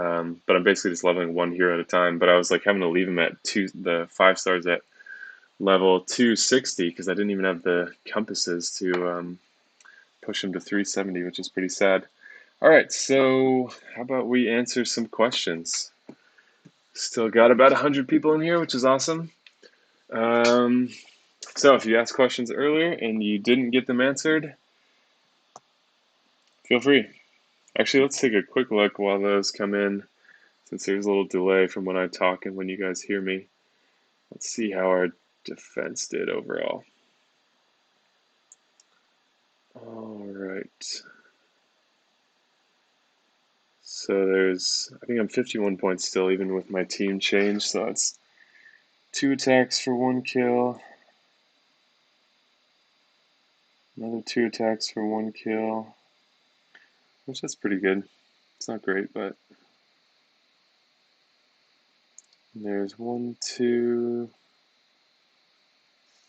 I'm basically just leveling one hero at a time. But I was like having to leave him at the 5-stars at level 260 because I didn't even have the compasses to push him to 370, which is pretty sad. All right, so how about we answer some questions? Still got about 100 people in here, which is awesome. So if you asked questions earlier and you didn't get them answered, feel free. Actually, let's take a quick look while those come in, since there's a little delay from when I talk and when you guys hear me. Let's see how our defense did overall. All right. So I think I'm 51 points still, even with my team change. So that's 2 attacks for 1 kill. Another 2 attacks for 1 kill. Which that's pretty good. It's not great, but there's 1, 2,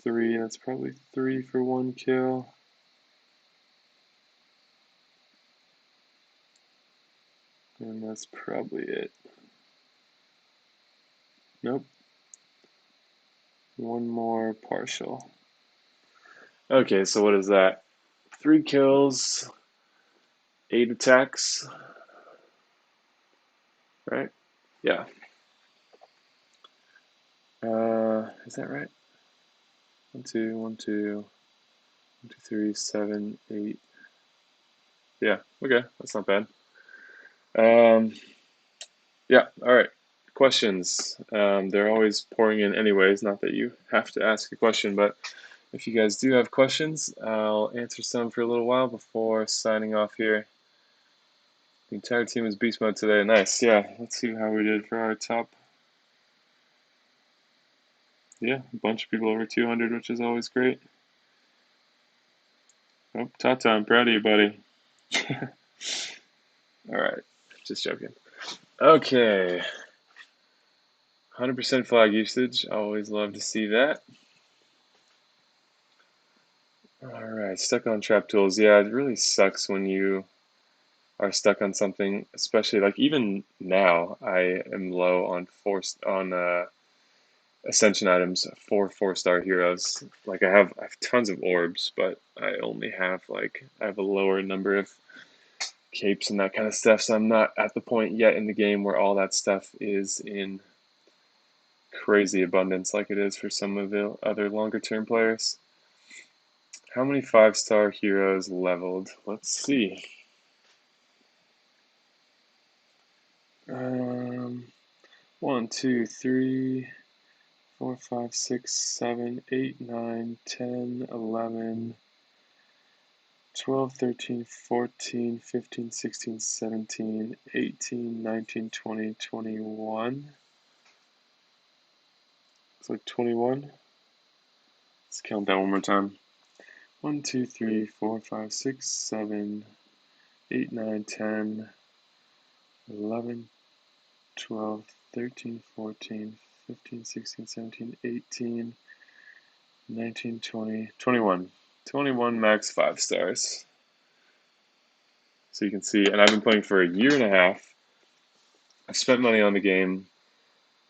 3. That's probably 3 for 1 kill. And that's probably it. Nope. 1 more partial. Okay, so what is that? 3 kills, 8 attacks. Right? Yeah. Is that right? 1, 2, 1, 2, 1, 2, 3, 7, 8. Yeah, okay, that's not bad. Yeah, all right. Questions. They're always pouring in anyways, not that you have to ask a question, but if you guys do have questions, I'll answer some for a little while before signing off here. The entire team is beast mode today. Nice, yeah. Let's see how we did for our top. Yeah, a bunch of people over 200, which is always great. Oh, Tata, I'm proud of you, buddy. All right, just joking. Okay. 100% flag usage. Always love to see that. All right, stuck on trap tools. Yeah, it really sucks when you are stuck on something, especially like even now I am low on ascension items for 4-star heroes. Like I have tons of orbs, but I only have I have a lower number of capes and that kind of stuff. So I'm not at the point yet in the game where all that stuff is in crazy abundance like it is for some of the other longer term players. How many 5-star heroes leveled? Let's see. Um, 1, 2, 3, 4, 5, 6, 7, 8, 9, 10, 11, 12, 13, 14, 15, 16, 17, 18, 19, 20, 21. It's like 21. Let's count that one more time. 1, 2, 3, 4, 5, 6, 7, 8, 9, 10, 11, 12, 13, 14, 15, 16, 17, 18, 19, 20, 21. 21 max 5 stars. So you can see, and I've been playing for a year and a half. I've spent money on the game,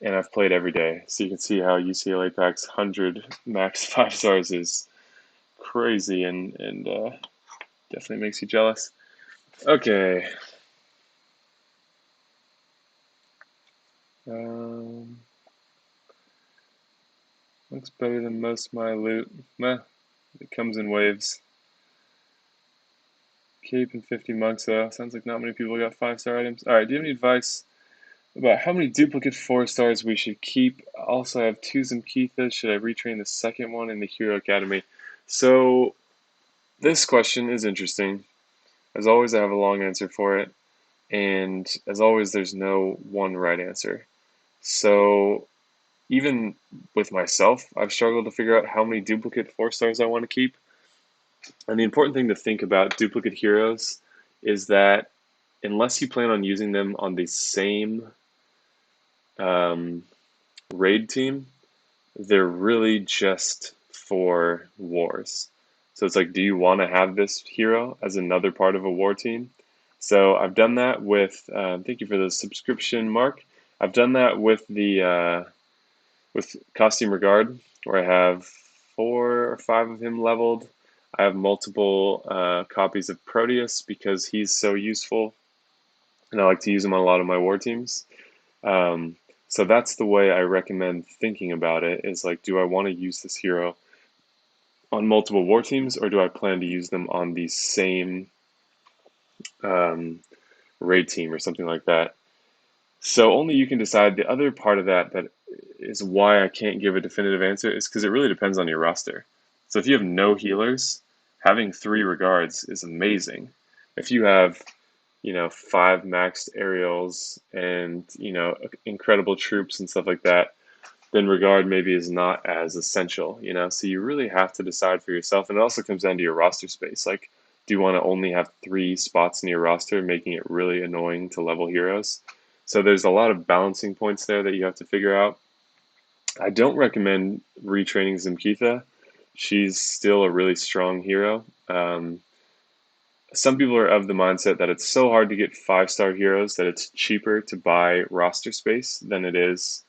and I've played every day. So you can see how UCLA Pack's 100 max 5 stars is crazy and definitely makes you jealous. Okay. Um, looks better than most of my loot. Meh, it comes in waves. Cape and 50 monks, though. Sounds like not many people got 5-star items. Alright, do you have any advice about how many duplicate 4-stars we should keep? Also, I have 2 Zamkithas. Should I retrain the second one in the Hero Academy? So, this question is interesting. As always, I have a long answer for it. And as always, there's no one right answer. So, even with myself, I've struggled to figure out how many duplicate 4-stars I want to keep. And the important thing to think about duplicate heroes is that unless you plan on using them on the same um, raid team, they're really just for wars. So it's like, do you want to have this hero as another part of a war team? So I've done that with. Thank you for the subscription, Mark. I've done that with Costume Regard, where I have 4 or 5 of him leveled. I have multiple copies of Proteus because he's so useful, and I like to use him on a lot of my war teams. Um, so that's the way I recommend thinking about it, is like, do I want to use this hero on multiple war teams, or do I plan to use them on the same um, raid team or something like that? So only you can decide. The other part of that is why I can't give a definitive answer is because it really depends on your roster. So if you have no healers, having 3 regards is amazing. If you have, 5 maxed aerials and, incredible troops and stuff like that, then regard maybe is not as essential. So you really have to decide for yourself. And it also comes down to your roster space. Like, do you want to only have 3 spots in your roster, making it really annoying to level heroes? So there's a lot of balancing points there that you have to figure out. I don't recommend retraining Zamkitha. She's still a really strong hero. Some people are of the mindset that it's so hard to get 5-star heroes that it's cheaper to buy roster space than it is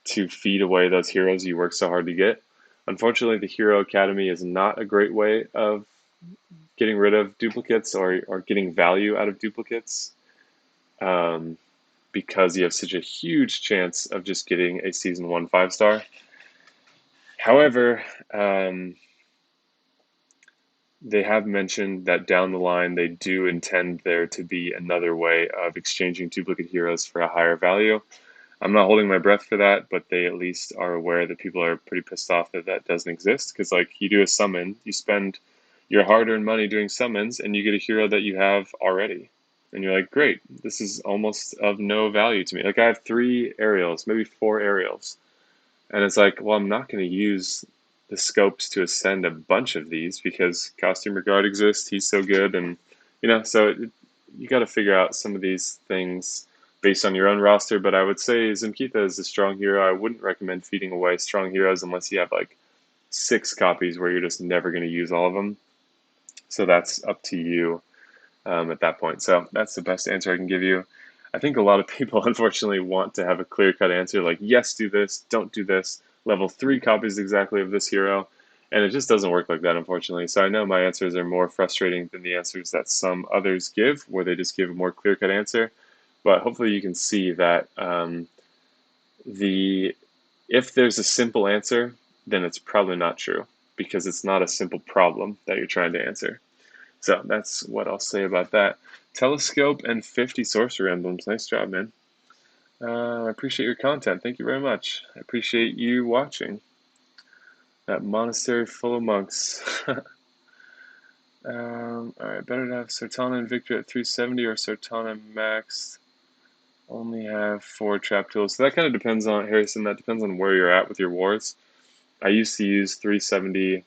to feed away those heroes you work so hard to get. Unfortunately, the Hero Academy is not a great way of getting rid of duplicates or getting value out of duplicates, um, because you have such a huge chance of just getting a Season 1 5-star. However, they have mentioned that down the line they do intend there to be another way of exchanging duplicate heroes for a higher value. I'm not holding my breath for that, but they at least are aware that people are pretty pissed off that that doesn't exist. Because, like, you do a summon, you spend your hard earned money doing summons, and you get a hero that you have already. And you're like, great, this is almost of no value to me. Like, I have 3 aerials, maybe 4 aerials. And it's like, well, I'm not going to use the scopes to ascend a bunch of these because Costume Regard exists. He's so good. And, you got to figure out some of these things based on your own roster. But I would say Zamkitha is a strong hero. I wouldn't recommend feeding away strong heroes unless you have like 6 copies where you're just never going to use all of them. So that's up to you at that point. So that's the best answer I can give you. I think a lot of people, unfortunately, want to have a clear-cut answer like, yes, do this, don't do this, level 3 copies exactly of this hero. And it just doesn't work like that, unfortunately. So I know my answers are more frustrating than the answers that some others give, where they just give a more clear-cut answer. But hopefully you can see that if there's a simple answer, then it's probably not true because it's not a simple problem that you're trying to answer. So that's what I'll say about that. Telescope and 50 sorcerer emblems. Nice job, man. I appreciate your content. Thank you very much. I appreciate you watching. That monastery full of monks. All right, better to have Sartana and Victor at 370 or Sartana max. Only have 4 trap tools. So that kind of depends on, Harrison, that depends on where you're at with your wars. I used to use 370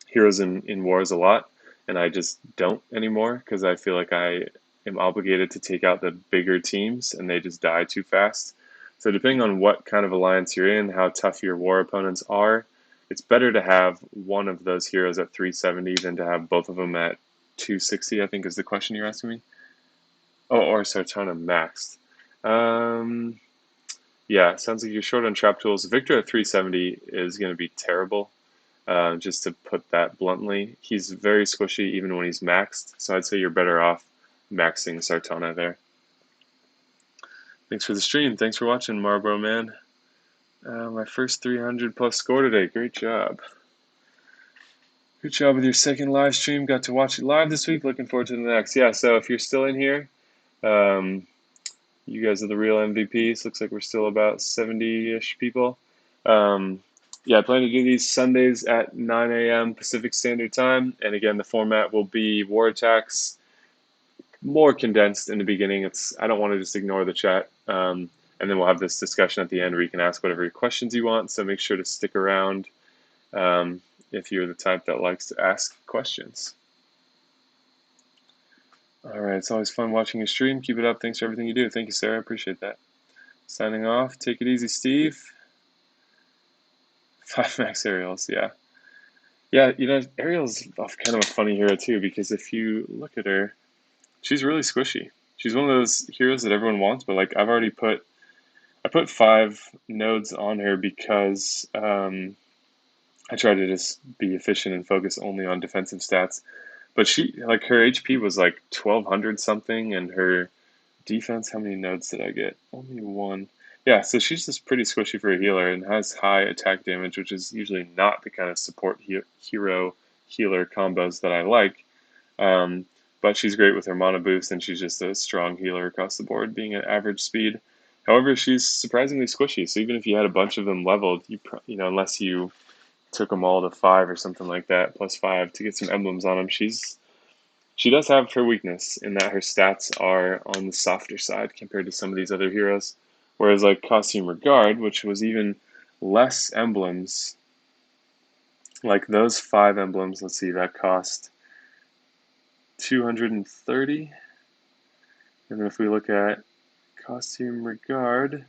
heroes in wars a lot, and I just don't anymore because I feel like I am obligated to take out the bigger teams and they just die too fast. So depending on what kind of alliance you're in, how tough your war opponents are, it's better to have one of those heroes at 370 than to have both of them at 260, I think is the question you're asking me. Oh, or Sartana maxed. Yeah, sounds like you're short on trap tools. Victor at 370 is going to be terrible. Just to put that bluntly, he's very squishy even when he's maxed, so I'd say you're better off maxing Sartana there. Thanks for the stream. Thanks for watching, Marlboro Man. My first 300 plus score today. Great job. Good job with your second live stream. Got to watch it live this week. Looking forward to the next. Yeah, so if you're still in here, you guys are the real MVPs. Looks like we're still about 70-ish people. Yeah, I plan to do these Sundays at 9 a.m. Pacific Standard Time. And again, the format will be war attacks, more condensed in the beginning. I don't want to just ignore the chat. And then we'll have this discussion at the end where you can ask whatever questions you want. So make sure to stick around if you're the type that likes to ask questions. All right, it's always fun watching your stream. Keep it up. Thanks for everything you do. Thank you, Sarah. I appreciate that. Signing off. Take it easy, Steve. 5 max Ariels, yeah. Yeah, Ariel's kind of a funny hero too, because if you look at her, she's really squishy. She's one of those heroes that everyone wants, but like I put 5 nodes on her because I try to just be efficient and focus only on defensive stats. But her HP was like 1200 something, and her defense, how many nodes did I get? Only 1. Yeah, so she's just pretty squishy for a healer and has high attack damage, which is usually not the kind of support hero healer combos that I like. But she's great with her mana boost, and she's just a strong healer across the board, being at average speed. However, she's surprisingly squishy. So even if you had a bunch of them leveled, unless you took them all to 5 or something like that, +5 to get some emblems on them, she does have her weakness in that her stats are on the softer side compared to some of these other heroes. Whereas like Costume Regard, which was even less emblems, like those 5 emblems, let's see, that cost 230. And then if we look at Costume Regard,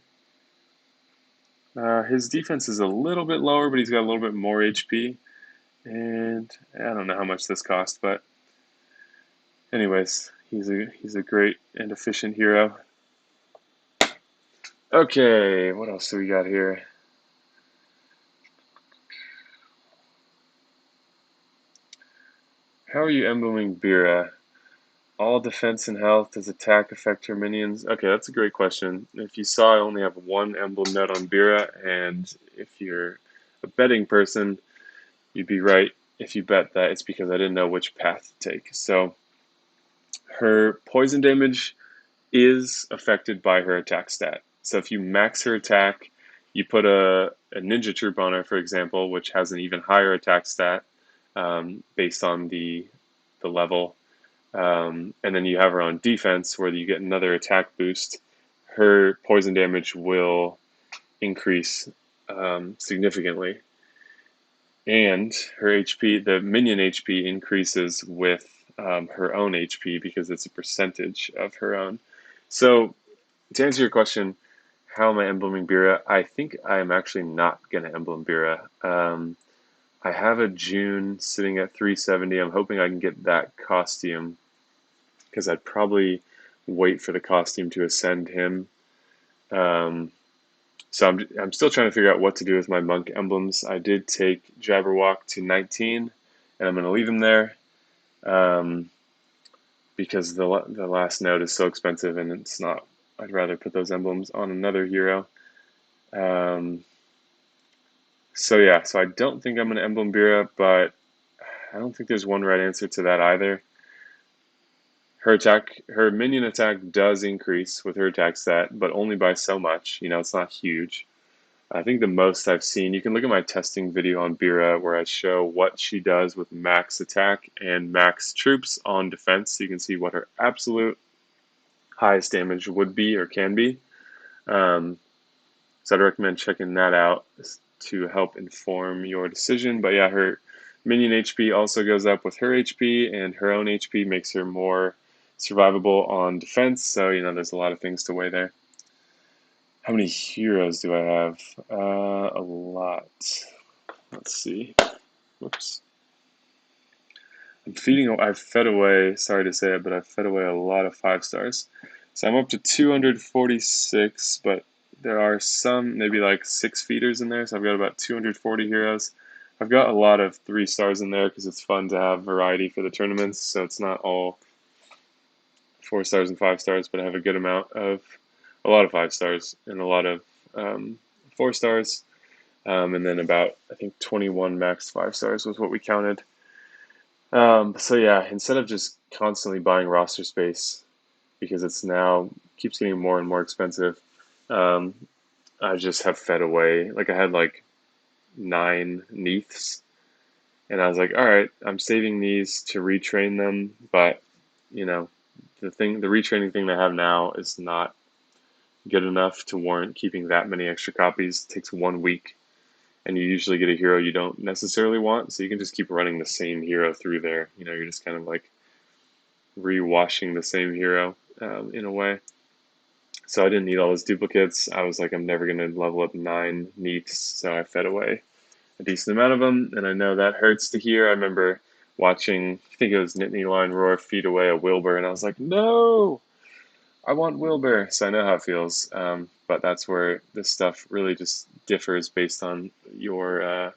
his defense is a little bit lower, but he's got a little bit more HP. And I don't know how much this cost, but anyways, he's a great and efficient hero. Okay, what else do we got here? How are you embleming Bira? All defense and health. Does attack affect her minions? Okay, that's a great question. If you saw, I only have 1 emblem node on Bira, and if you're a betting person, you'd be right if you bet that it's because I didn't know which path to take. So her poison damage is affected by her attack stat. So if you max her attack, you put a ninja troop on her, for example, which has an even higher attack stat based on the level, and then you have her on defense where you get another attack boost, her poison damage will increase significantly. And her HP, the minion HP, increases with her own HP because it's a percentage of her own. So to answer your question, how am I embleming Bira? I think I'm actually not going to emblem Bira. I have a June sitting at 370. I'm hoping I can get that costume because I'd probably wait for the costume to ascend him. Um, so I'm still trying to figure out what to do with my monk emblems. I did take Jabberwock to 19, and I'm going to leave him there because the last node is so expensive, and it's not. I'd rather put those emblems on another hero. So yeah, so I don't think I'm going to emblem Bira, but I don't think there's one right answer to that either. Her minion attack does increase with her attack stat, but only by so much. It's not huge. I think the most I've seen, you can look at my testing video on Bira where I show what she does with max attack and max troops on defense. So you can see what her absolute highest damage would be or can be. So I'd recommend checking that out to help inform your decision. But yeah, her minion HP also goes up with her HP, and her own HP makes her more survivable on defense. So, there's a lot of things to weigh there. How many heroes do I have? A lot. Let's see. Whoops. I've fed away, sorry to say it, but I've fed away a lot of 5 stars. So I'm up to 246, but there are some, maybe like 6 feeders in there, so I've got about 240 heroes. I've got a lot of 3 stars in there because it's fun to have variety for the tournaments, so it's not all 4 stars and 5 stars, but I have a lot of 5 stars and a lot of 4 stars, and then about, I think, 21 max 5 stars was what we counted. So yeah, instead of just constantly buying roster space because it's now keeps getting more and more expensive, I just have fed away. Like I had like 9 Neaths, and I was like, all right, I'm saving these to retrain them, but the retraining thing they have now is not good enough to warrant keeping that many extra copies. It takes 1 week, and you usually get a hero you don't necessarily want, so you can just keep running the same hero through there. You're just kind of like rewashing the same hero in a way. So I didn't need all those duplicates. I was like, I'm never going to level up 9 Neaths, so I fed away a decent amount of them, and I know that hurts to hear. I remember watching, I think it was Nittany Lion Roar feed away a Wilbur, and I was like, no, I want Wilbur. So I know how it feels, but that's where this stuff really just differs based on your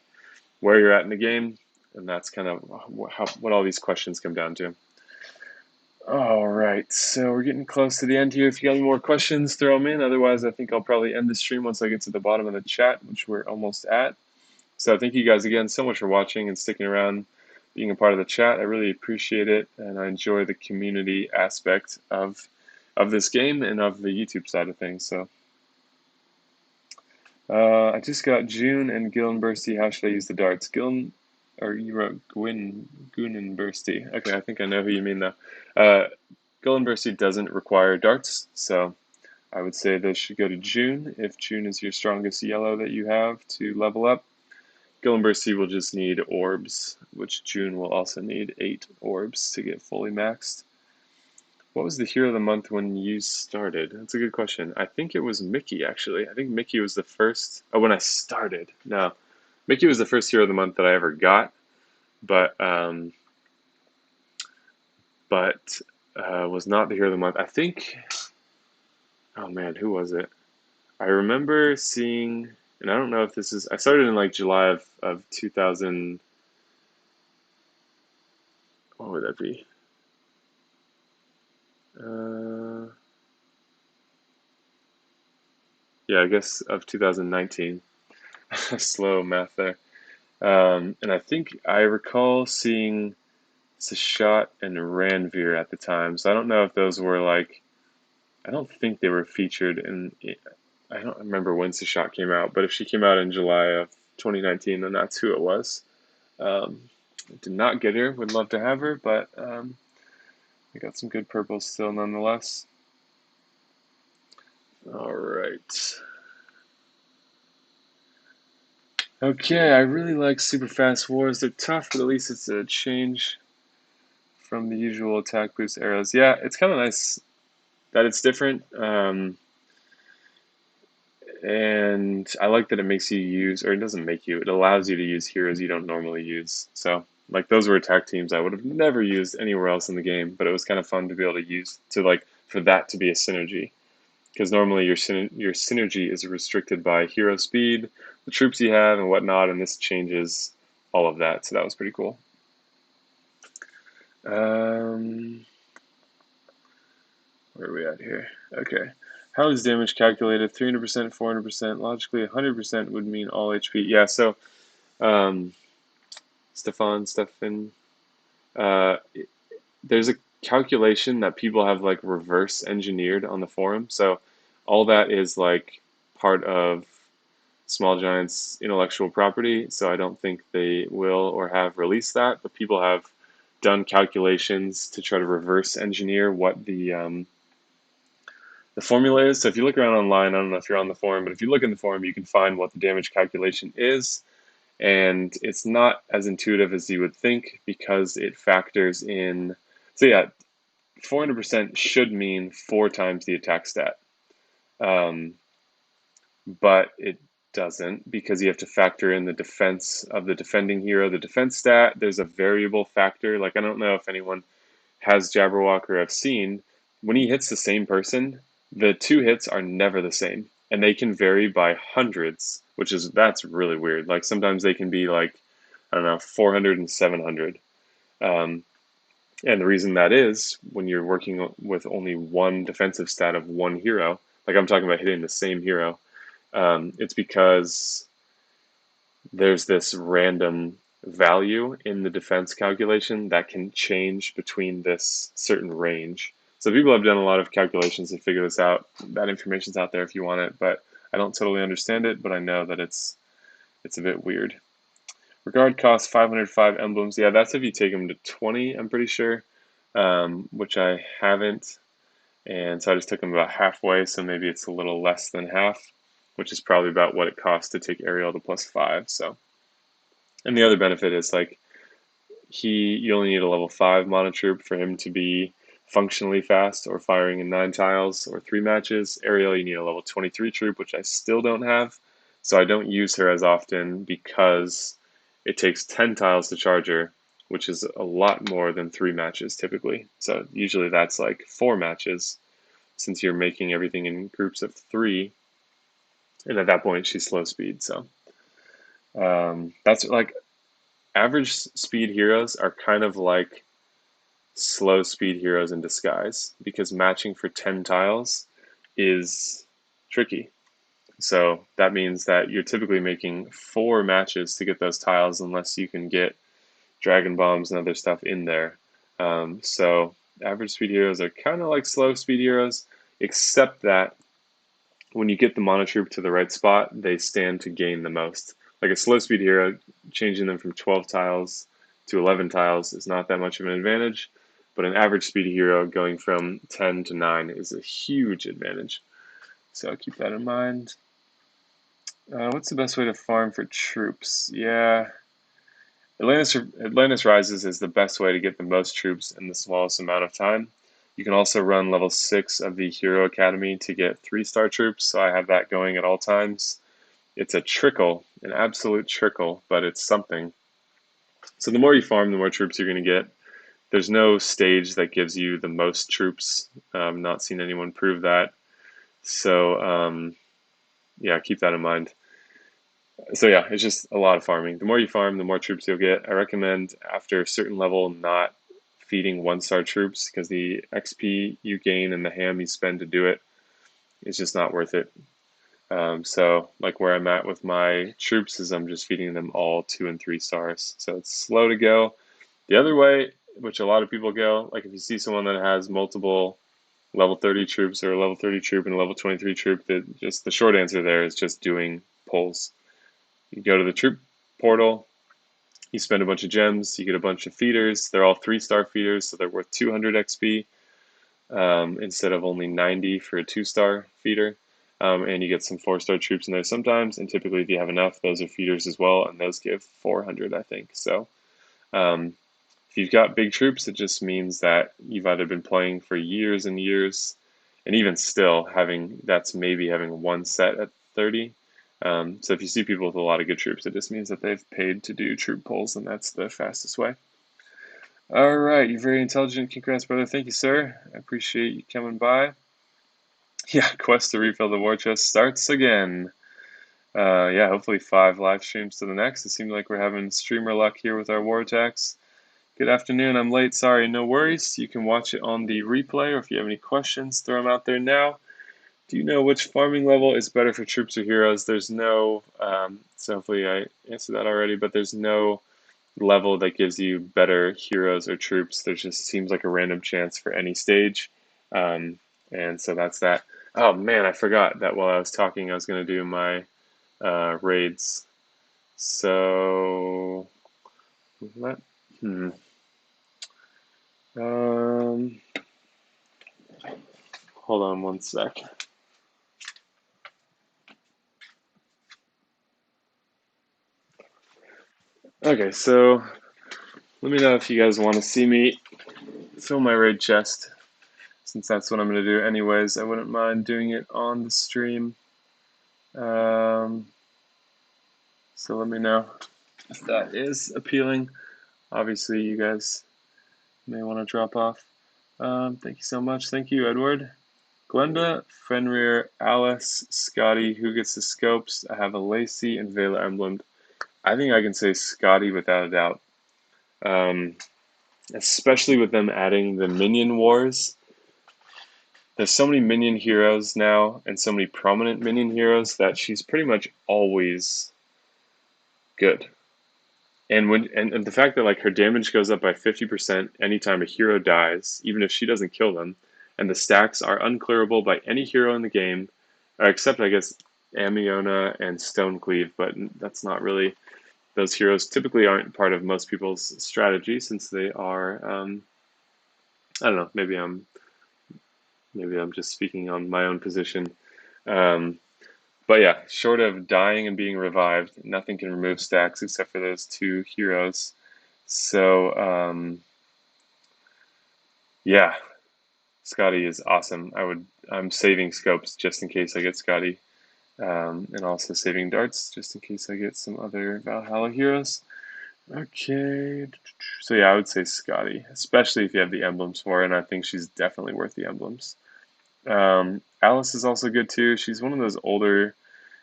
where you're at in the game, and that's kind of what all these questions come down to. All right, so we're getting close to the end here. If you got any more questions, throw them in. Otherwise, I think I'll probably end the stream once I get to the bottom of the chat, which we're almost at. So thank you guys again so much for watching and sticking around, being a part of the chat. I really appreciate it, and I enjoy the community aspect of this game and of the YouTube side of things. So I just got June and Gillen Bursty. How should I use the darts? Gillen, or you wrote Gunin Bursty. Okay, I think I know who you mean though. Gillen Bursty doesn't require darts, so I would say those should go to June if June is your strongest yellow that you have to level up. Gillen Bursty will just need orbs, which June will also need 8 orbs to get fully maxed. What was the hero of the month when you started? That's a good question. I think it was Mickey, actually. I think Mickey was the first. Oh, when I started. No. Mickey was the first hero of the month that I ever got, but was not the hero of the month. I think. Oh man, who was it? I remember seeing, and I don't know if this is. I started in like July of 2000. What would that be? Yeah, I guess of 2019. Slow math there. And I think I recall seeing Sashat and Ranveer at the time. So I don't know if those were like, I don't think they were featured in, I don't remember when Sashat came out, but if she came out in July of 2019, then that's who it was. Did not get her, would love to have her, but I got some good purples still nonetheless. All right. Okay, I really like super fast wars. They're tough, but at least it's a change from the usual attack boost arrows. Yeah, it's kind of nice that it's different. And I like that it makes you use, or it doesn't make you, it allows you to use heroes you don't normally use. So, like, those were attack teams I would have never used anywhere else in the game, but it was kind of fun to be able to use, to like, for that to be a synergy. Because normally your synergy is restricted by hero speed, the troops you have, and whatnot, and this changes all of that. So that was pretty cool. Where are we at here? Okay. How is damage calculated? 300%, 400%. Logically, 100% would mean all HP. Yeah, so um, Stefan, uh, there's a calculation that people have like reverse engineered on the forum. So all that is like part of Small Giant's intellectual property. So I don't think they will or have released that, but people have done calculations to try to reverse engineer what the formula is. So if you look around online, I don't know if you're on the forum, but if you look in the forum, you can find what the damage calculation is. And it's not as intuitive as you would think because it factors in. So yeah, 400% should mean 4 times the attack stat. Um, but it doesn't because you have to factor in the defense of the defending hero, the defense stat. There's a variable factor. Like, I don't know if anyone has Jabberwock or have seen, when he hits the same person, the 2 hits are never the same. And they can vary by hundreds, that's really weird. Like sometimes they can be like, I don't know, 400 and 700. Um, and the reason that is when you're working with only one defensive stat of one hero, like I'm talking about hitting the same hero, it's because there's this random value in the defense calculation that can change between this certain range. So people have done a lot of calculations to figure this out. That information's out there if you want it, but I don't totally understand it, but I know that it's a bit weird. Regard costs 505 emblems. Yeah, that's if you take them to 20, I'm pretty sure, which I haven't. And so I just took them about halfway, so maybe it's a little less than half, which is probably about what it costs to take Ariel to +5. So, and the other benefit is like you only need a level 5 mana troop for him to be functionally fast or firing in 9 tiles or 3 matches. Ariel, you need a level 23 troop, which I still don't have. So I don't use her as often because it takes 10 tiles to charge her, which is a lot more than 3 matches typically. So usually that's like 4 matches since you're making everything in groups of 3. And at that point, she's slow speed. So that's like average speed heroes are kind of like slow speed heroes in disguise because matching for 10 tiles is tricky. So that means that you're typically making 4 matches to get those tiles unless you can get Dragon Bombs and other stuff in there. So average speed heroes are kind of like slow speed heroes, except that when you get the mana troop to the right spot, they stand to gain the most. Like a slow speed hero, changing them from 12 tiles to 11 tiles is not that much of an advantage, but an average speed hero going from 10 to 9 is a huge advantage. So keep that in mind. What's the best way to farm for troops? Yeah, Atlantis Rises is the best way to get the most troops in the smallest amount of time. You can also run level 6 of the Hero Academy to get 3-star troops, so I have that going at all times. It's a trickle, an absolute trickle, but it's something. So the more you farm, the more troops you're going to get. There's no stage that gives you the most troops. I've not seen anyone prove that. So yeah, keep that in mind. So yeah, it's just a lot of farming. The more you farm, the more troops you'll get. I recommend after a certain level not feeding 1-star troops because the XP you gain and the ham you spend to do it is just not worth it. So like where I'm at with my troops is I'm just feeding them all 2 and 3 stars. So it's slow to go. The other way, which a lot of people go, like if you see someone that has multiple level 30 troops or a level 30 troop and a level 23 troop, that just the short answer there is just doing pulls. You go to the troop portal, you spend a bunch of gems, you get a bunch of feeders. They're all 3-star feeders, so they're worth 200 XP instead of only 90 for a 2-star feeder. And you get some 4-star troops in there sometimes, and typically if you have enough, those are feeders as well, and those give 400, I think. So if you've got big troops, it just means that you've either been playing for years and years, and even still, that's maybe having one set at 30. So if you see people with a lot of good troops, it just means that they've paid to do troop pulls, and that's the fastest way. All right, you're very intelligent. Congrats, brother. Thank you, sir. I appreciate you coming by. Yeah, quest to refill the war chest starts again. Yeah, hopefully 5 live streams to the next. It seems like we're having streamer luck here with our war attacks. Good afternoon. I'm late. Sorry, no worries. You can watch it on the replay, or if you have any questions, throw them out there now. Do you know which farming level is better for troops or heroes? There's no, so hopefully I answered that already, but there's no level that gives you better heroes or troops. There just seems like a random chance for any stage. And so that's that. Oh man, I forgot that while I was talking, I was going to do my raids. So, what? Hold on one sec. Okay, so let me know if you guys want to see me fill my raid chest, since that's what I'm going to do anyways. I wouldn't mind doing it on the stream. So let me know if that is appealing. Obviously, you guys may want to drop off. Thank you so much. Thank you, Edward. Glenda, Fenrir, Alice, Scotty, who gets the scopes? I have a Lacey and Vela emblem. I think I can say Scotty without a doubt. Especially with them adding the minion wars. There's so many minion heroes now, and so many prominent minion heroes, that she's pretty much always good. And the fact that like her damage goes up by 50% anytime a hero dies, even if she doesn't kill them, and the stacks are unclearable by any hero in the game, except I guess Amiona and Stonecleave, but that's not really, those heroes typically aren't part of most people's strategy, since they are I don't know, maybe I'm just speaking on my own position. But yeah, short of dying and being revived, nothing can remove stacks except for those 2 heroes. So yeah, Scotty is awesome. I'm saving scopes just in case I get Scotty, and also saving darts just in case I get some other Valhalla heroes. Okay, so yeah, I would say Scotty, especially if you have the emblems for her, and I think she's definitely worth the emblems. Alice is also good too. She's one of those older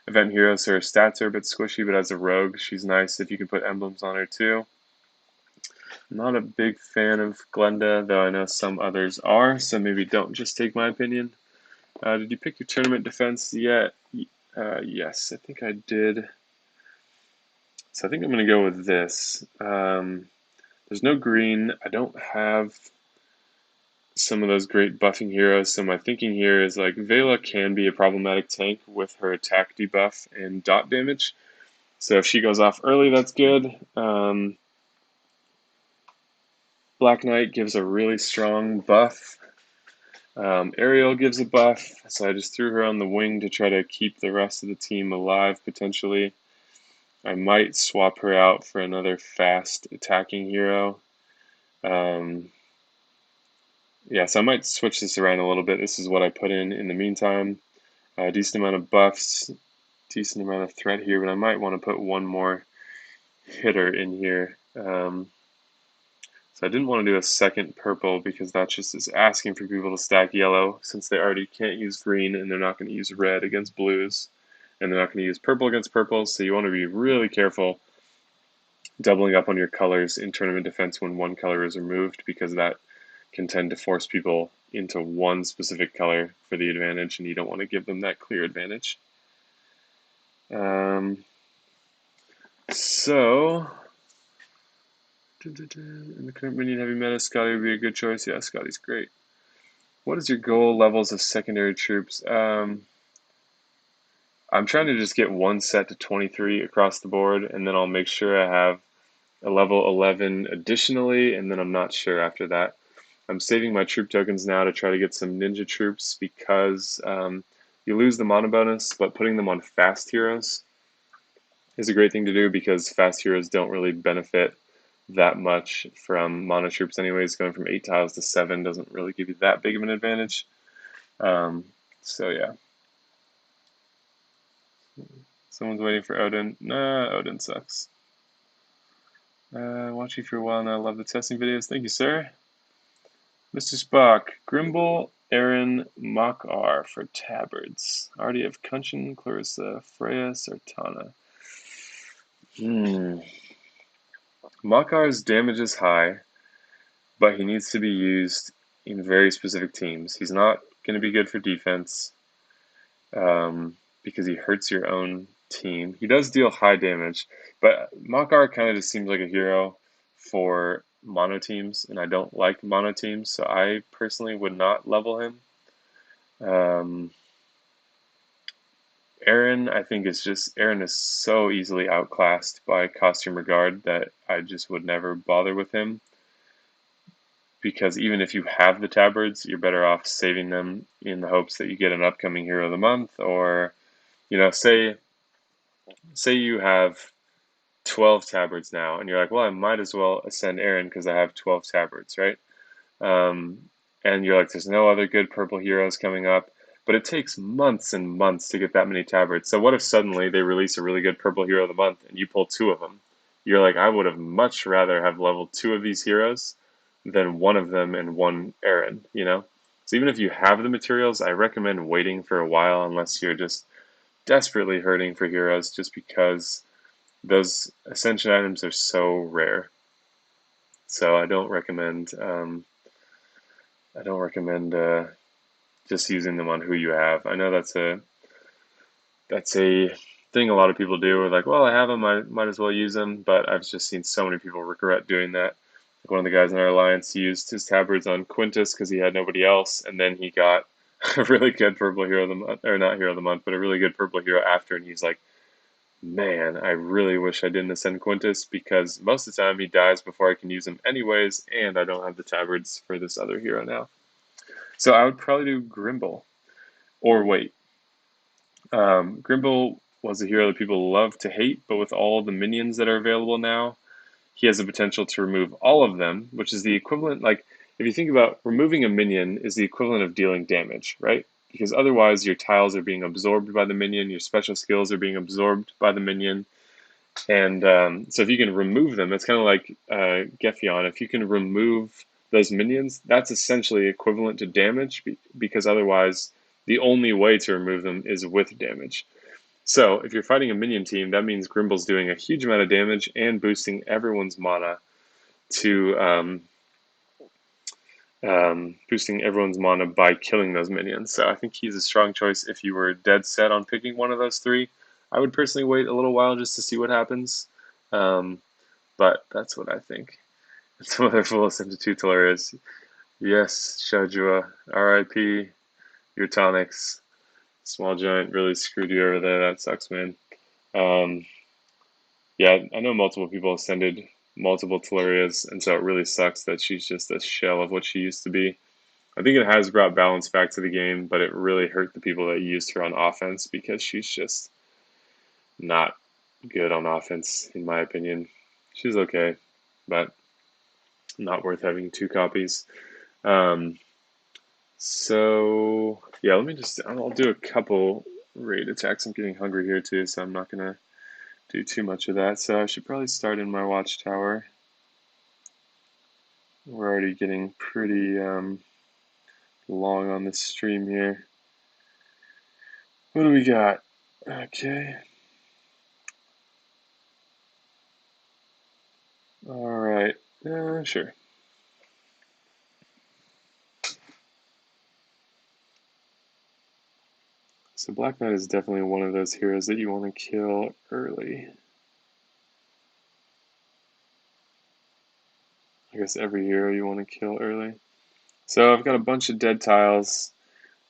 event heroes, so her stats are a bit squishy, but as a rogue, she's nice if you can put emblems on her too. I'm not a big fan of Glenda, though I know some others are, so maybe don't just take my opinion. Did you pick your tournament defense yet? Yes, I think I did. So I think I'm going to go with this. There's no green. I don't have some of those great buffing heroes, so my thinking here is like Vela can be a problematic tank with her attack debuff and dot damage. So if she goes off early, that's good. Black Knight gives a really strong buff. Ariel gives a buff, so I just threw her on the wing to try to keep the rest of the team alive, potentially. I might swap her out for another fast attacking hero. Yeah, so I might switch this around a little bit. This is what I put in the meantime. A decent amount of buffs, decent amount of threat here, but I might want to put one more hitter in here. So I didn't want to do a second purple because that just is asking for people to stack yellow, since they already can't use green and they're not going to use red against blues, and they're not going to use purple against purples. So you want to be really careful doubling up on your colors in tournament defense when one color is removed, because that can tend to force people into one specific color for the advantage, and you don't want to give them that clear advantage. So in the current minion heavy meta, Scotty would be a good choice. Yeah, Scotty's great. What is your goal levels of secondary troops? I'm trying to just get one set to 23 across the board, and then I'll make sure I have a level 11 additionally, and then I'm not sure after that. I'm saving my troop tokens now to try to get some ninja troops, because you lose the mana bonus, but putting them on fast heroes is a great thing to do, because fast heroes don't really benefit that much from mana troops anyways. Going from 8 tiles to 7 doesn't really give you that big of an advantage. So yeah. Someone's waiting for Odin. Nah, Odin sucks. Watch you for a while now. Love the testing videos. Thank you, sir. Mr. Spock, Grimble, Aaron, Makar for Tabards. Already have Kunshin, Clarissa, Freya, Sartana. Makar's damage is high, but he needs to be used in very specific teams. He's not going to be good for defense because he hurts your own team. He does deal high damage, but Makar kind of just seems like a hero for mono teams, and I don't like mono teams, so I personally would not level him. Aaron, I think Aaron is so easily outclassed by Costume Regard that I just would never bother with him. Because even if you have the tabards, you're better off saving them in the hopes that you get an upcoming Hero of the Month, or say you have 12 tabards now, and you're like, well, I might as well ascend Aaron because I have 12 tabards, right? And you're like, there's no other good purple heroes coming up, but it takes months and months to get that many tabards. So what if suddenly they release a really good purple hero of the month and you pull 2 of them? You're like, I would have much rather have leveled 2 of these heroes than one of them and one Aaron, So even if you have the materials, I recommend waiting for a while unless you're just desperately hurting for heroes, just because those ascension items are so rare. So I don't recommend just using them on who you have. I know that's a thing a lot of people do. We're like, well, I have them, I might as well use them. But I've just seen so many people regret doing that. Like one of the guys in our alliance used his tabards on Quintus because he had nobody else, and then he got a really good purple hero of the month, or not hero of the month, but a really good purple hero after, and he's like, man, I really wish I didn't ascend Quintus because most of the time he dies before I can use him anyways, and I don't have the tabards for this other hero now. So I would probably do Grimble, or wait. Grimble was a hero that people love to hate, but with all the minions that are available now, he has the potential to remove all of them, which is the equivalent, like, if you think about removing a minion is the equivalent of dealing damage, right? Because otherwise your tiles are being absorbed by the minion, your special skills are being absorbed by the minion, and so if you can remove them, it's kind of like Gefion. If you can remove those minions, that's essentially equivalent to damage because otherwise the only way to remove them is with damage. So if you're fighting a minion team, that means Grimble's doing a huge amount of damage and boosting everyone's mana to boosting everyone's mana by killing those minions. So I think he's a strong choice if you were dead set on picking one of those 3. I would personally wait a little while just to see what happens. But that's what I think. Some other fools into 2 Tolarias. Yes, Shajua. R.I.P. Your tonics. Small Giant really screwed you over there. That sucks, man. Yeah, I know multiple people ascended multiple Tolarias, and so it really sucks that she's just a shell of what she used to be. I think it has brought balance back to the game, but it really hurt the people that used her on offense because she's just not good on offense, in my opinion. She's okay, but not worth having 2 copies. So yeah, I'll do a couple raid attacks. I'm getting hungry here too, so I'm not gonna do too much of that. So I should probably start in my watchtower. We're already getting pretty long on this stream here. What do we got? Okay. All right. Sure. So Black Knight is definitely one of those heroes that you want to kill early. I guess every hero you want to kill early. So I've got a bunch of dead tiles.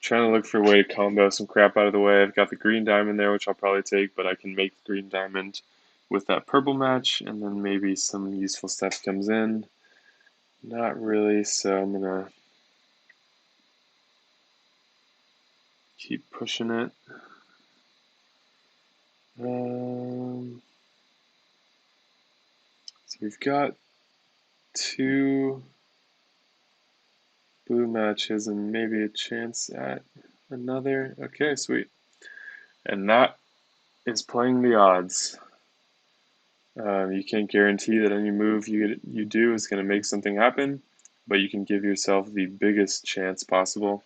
Trying to look for a way to combo some crap out of the way. I've got the green diamond there, which I'll probably take, but I can make the green diamond with that purple match, and then maybe some useful stuff comes in. Not really, so I'm gonna keep pushing it. So we've got 2 blue matches and maybe a chance at another. Okay, sweet. And that is playing the odds. You can't guarantee that any move you do is going to make something happen, but you can give yourself the biggest chance possible.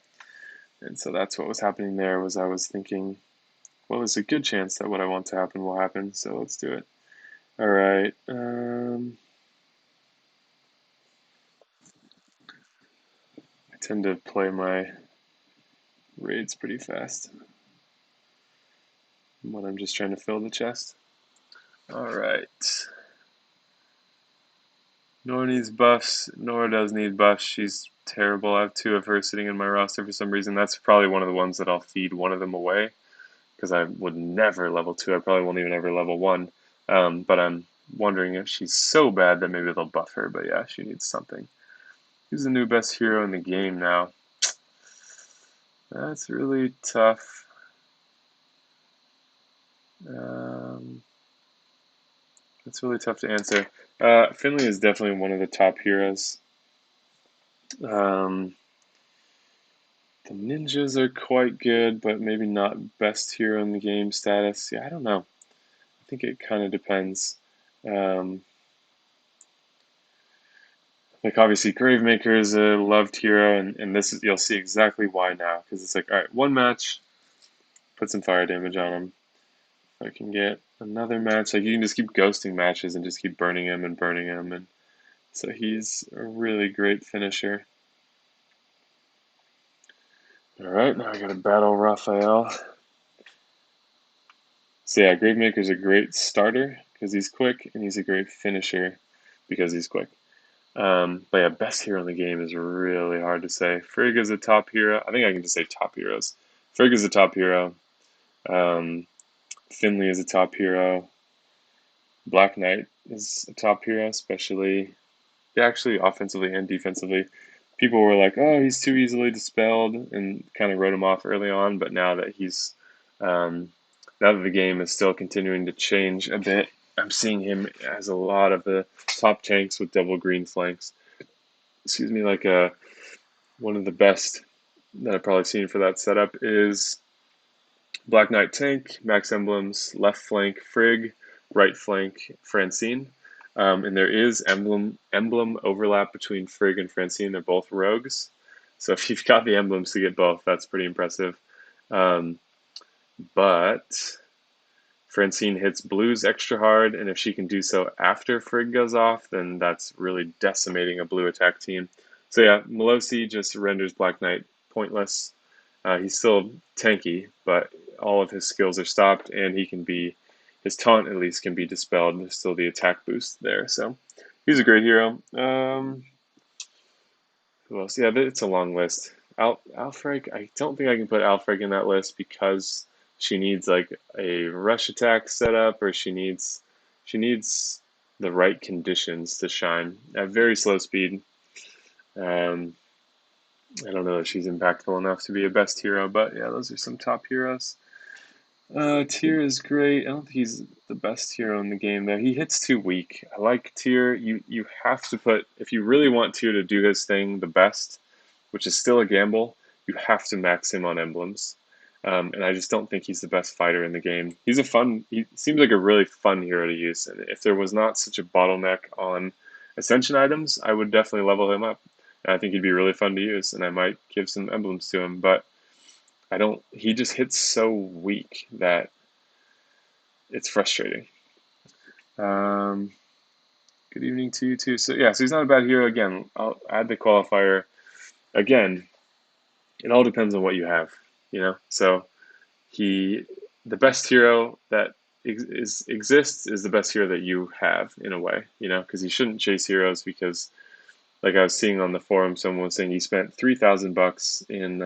And so that's what was happening there. Was I was thinking, well, there's a good chance that what I want to happen will happen, so let's do it. All right. I tend to play my raids pretty fast when I'm just trying to fill the chest. All right. Nora needs buffs. Nora does need buffs. She's terrible. I have two of her sitting in my roster for some reason. That's probably one of the ones that I'll feed one of them away because I would never level 2. I probably won't even ever level 1. But I'm wondering if she's so bad that maybe they'll buff her. But yeah, she needs something. Who's the new best hero in the game now? That's really tough. That's really tough to answer. Finley is definitely one of the top heroes. The ninjas are quite good, but maybe not best hero in the game status. Yeah, I don't know. I think it kind of depends. Like obviously, Gravemaker is a loved hero, and this is, you'll see exactly why now, because it's like, all right, one match, put some fire damage on him. If I can get another match, like you can just keep ghosting matches and just keep burning him, and so he's a really great finisher. All right, now I gotta battle Raphael. So yeah, Gravemaker's a great starter because he's quick, and he's a great finisher because he's quick. But yeah, best hero in the game is really hard to say. Frigg is a top hero. I think I can just say top heroes. Frigg is a top hero. Um, Finley is a top hero. Black Knight is a top hero, especially actually offensively and defensively. People were like, "Oh, he's too easily dispelled," and kind of wrote him off early on. But um, now that the game is still continuing to change a bit, I'm seeing him as a lot of the top tanks with double green flanks. Excuse me, like one of the best that I've probably seen for that setup is Black Knight tank, max emblems, left flank Frigg, right flank Francine. And there is emblem overlap between Frigg and Francine. They're both rogues. So if you've got the emblems to get both, that's pretty impressive. Um, but Francine hits blues extra hard, and if she can do so after Frigg goes off, then that's really decimating a blue attack team. So yeah, Melosi just renders Black Knight pointless. He's still tanky, but all of his skills are stopped, and his taunt at least can be dispelled. There's still the attack boost there, so he's a great hero. Who else? Yeah, it's a long list. Alfreg, I don't think I can put Alfreg in that list because she needs like a rush attack setup, or she needs the right conditions to shine at very slow speed. Um, I don't know if she's impactful enough to be a best hero, but yeah, those are some top heroes. Tyr is great. I don't think he's the best hero in the game though. He hits too weak. I like Tyr. You have to put, if you really want Tyr to do his thing the best, which is still a gamble, you have to max him on emblems. And I just don't think he's the best fighter in the game. He seems like a really fun hero to use. And if there was not such a bottleneck on ascension items, I would definitely level him up. And I think he'd be really fun to use, and I might give some emblems to him. But he just hits so weak that it's frustrating. Um, Good evening to you too. So yeah, so he's not a bad hero. Again, I'll add the qualifier. Again, it all depends on what you have, So he, the best hero that exists is the best hero that you have in a way, because he shouldn't chase heroes because, like I was seeing on the forum, someone was saying he spent $3,000 in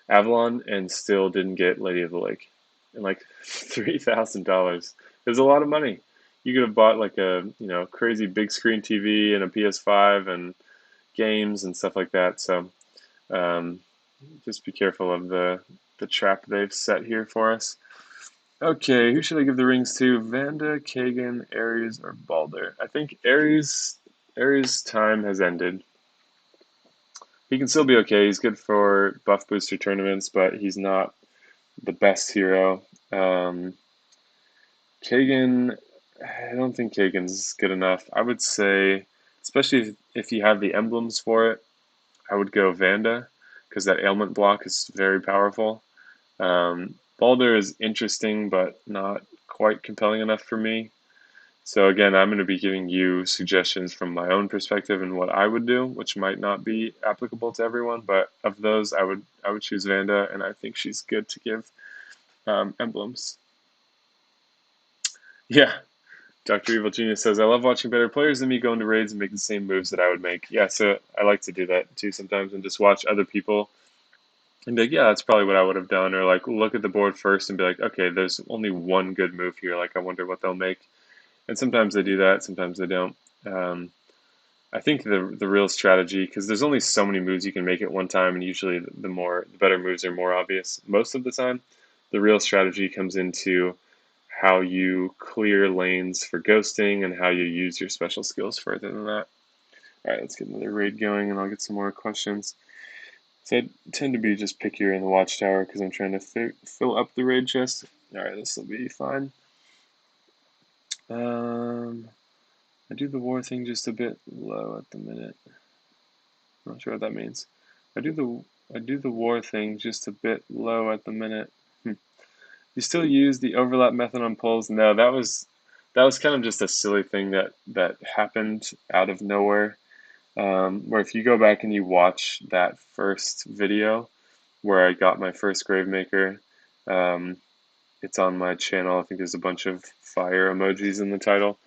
Avalon and still didn't get Lady of the Lake, and like $3,000 is a lot of money. You could have bought like a crazy big screen TV and a PS5 and games and stuff like that. So um, just be careful of the trap they've set here for us. Okay, who should I give the rings to? Vanda, Kagan, Ares, or Balder? I think Ares' time has ended. He can still be okay. He's good for buff booster tournaments, but he's not the best hero. Kagan, I don't think Kagan's good enough. I would say, especially if you have the emblems for it, I would go Vanda because that ailment block is very powerful. Balder is interesting, but not quite compelling enough for me. So again, I'm going to be giving you suggestions from my own perspective and what I would do, which might not be applicable to everyone. But of those, I would choose Vanda, and I think she's good to give emblems. Yeah, Dr. Evil Genius says, I love watching better players than me go into raids and make the same moves that I would make. Yeah, so I like to do that too sometimes and just watch other people and be like, yeah, that's probably what I would have done. Or like look at the board first and be like, okay, there's only one good move here. Like, I wonder what they'll make. And sometimes they do that, sometimes they don't. Um, I think the real strategy, because there's only so many moves you can make at one time, and usually the better moves are more obvious most of the time. The real strategy comes into how you clear lanes for ghosting and how you use your special skills further than that. All right, let's get another raid going, and I'll get some more questions. So I tend to be just pickier in the watchtower because I'm trying to fill up the raid chest. All right, this will be fine. I do the war thing just a bit low at the minute. I'm not sure what that means. I do the war thing just a bit low at the minute. You still use the overlap method on polls? No, that was kind of just a silly thing that happened out of nowhere. Where if you go back and you watch that first video where I got my first Gravemaker, um, it's on my channel. I think there's a bunch of fire emojis in the title.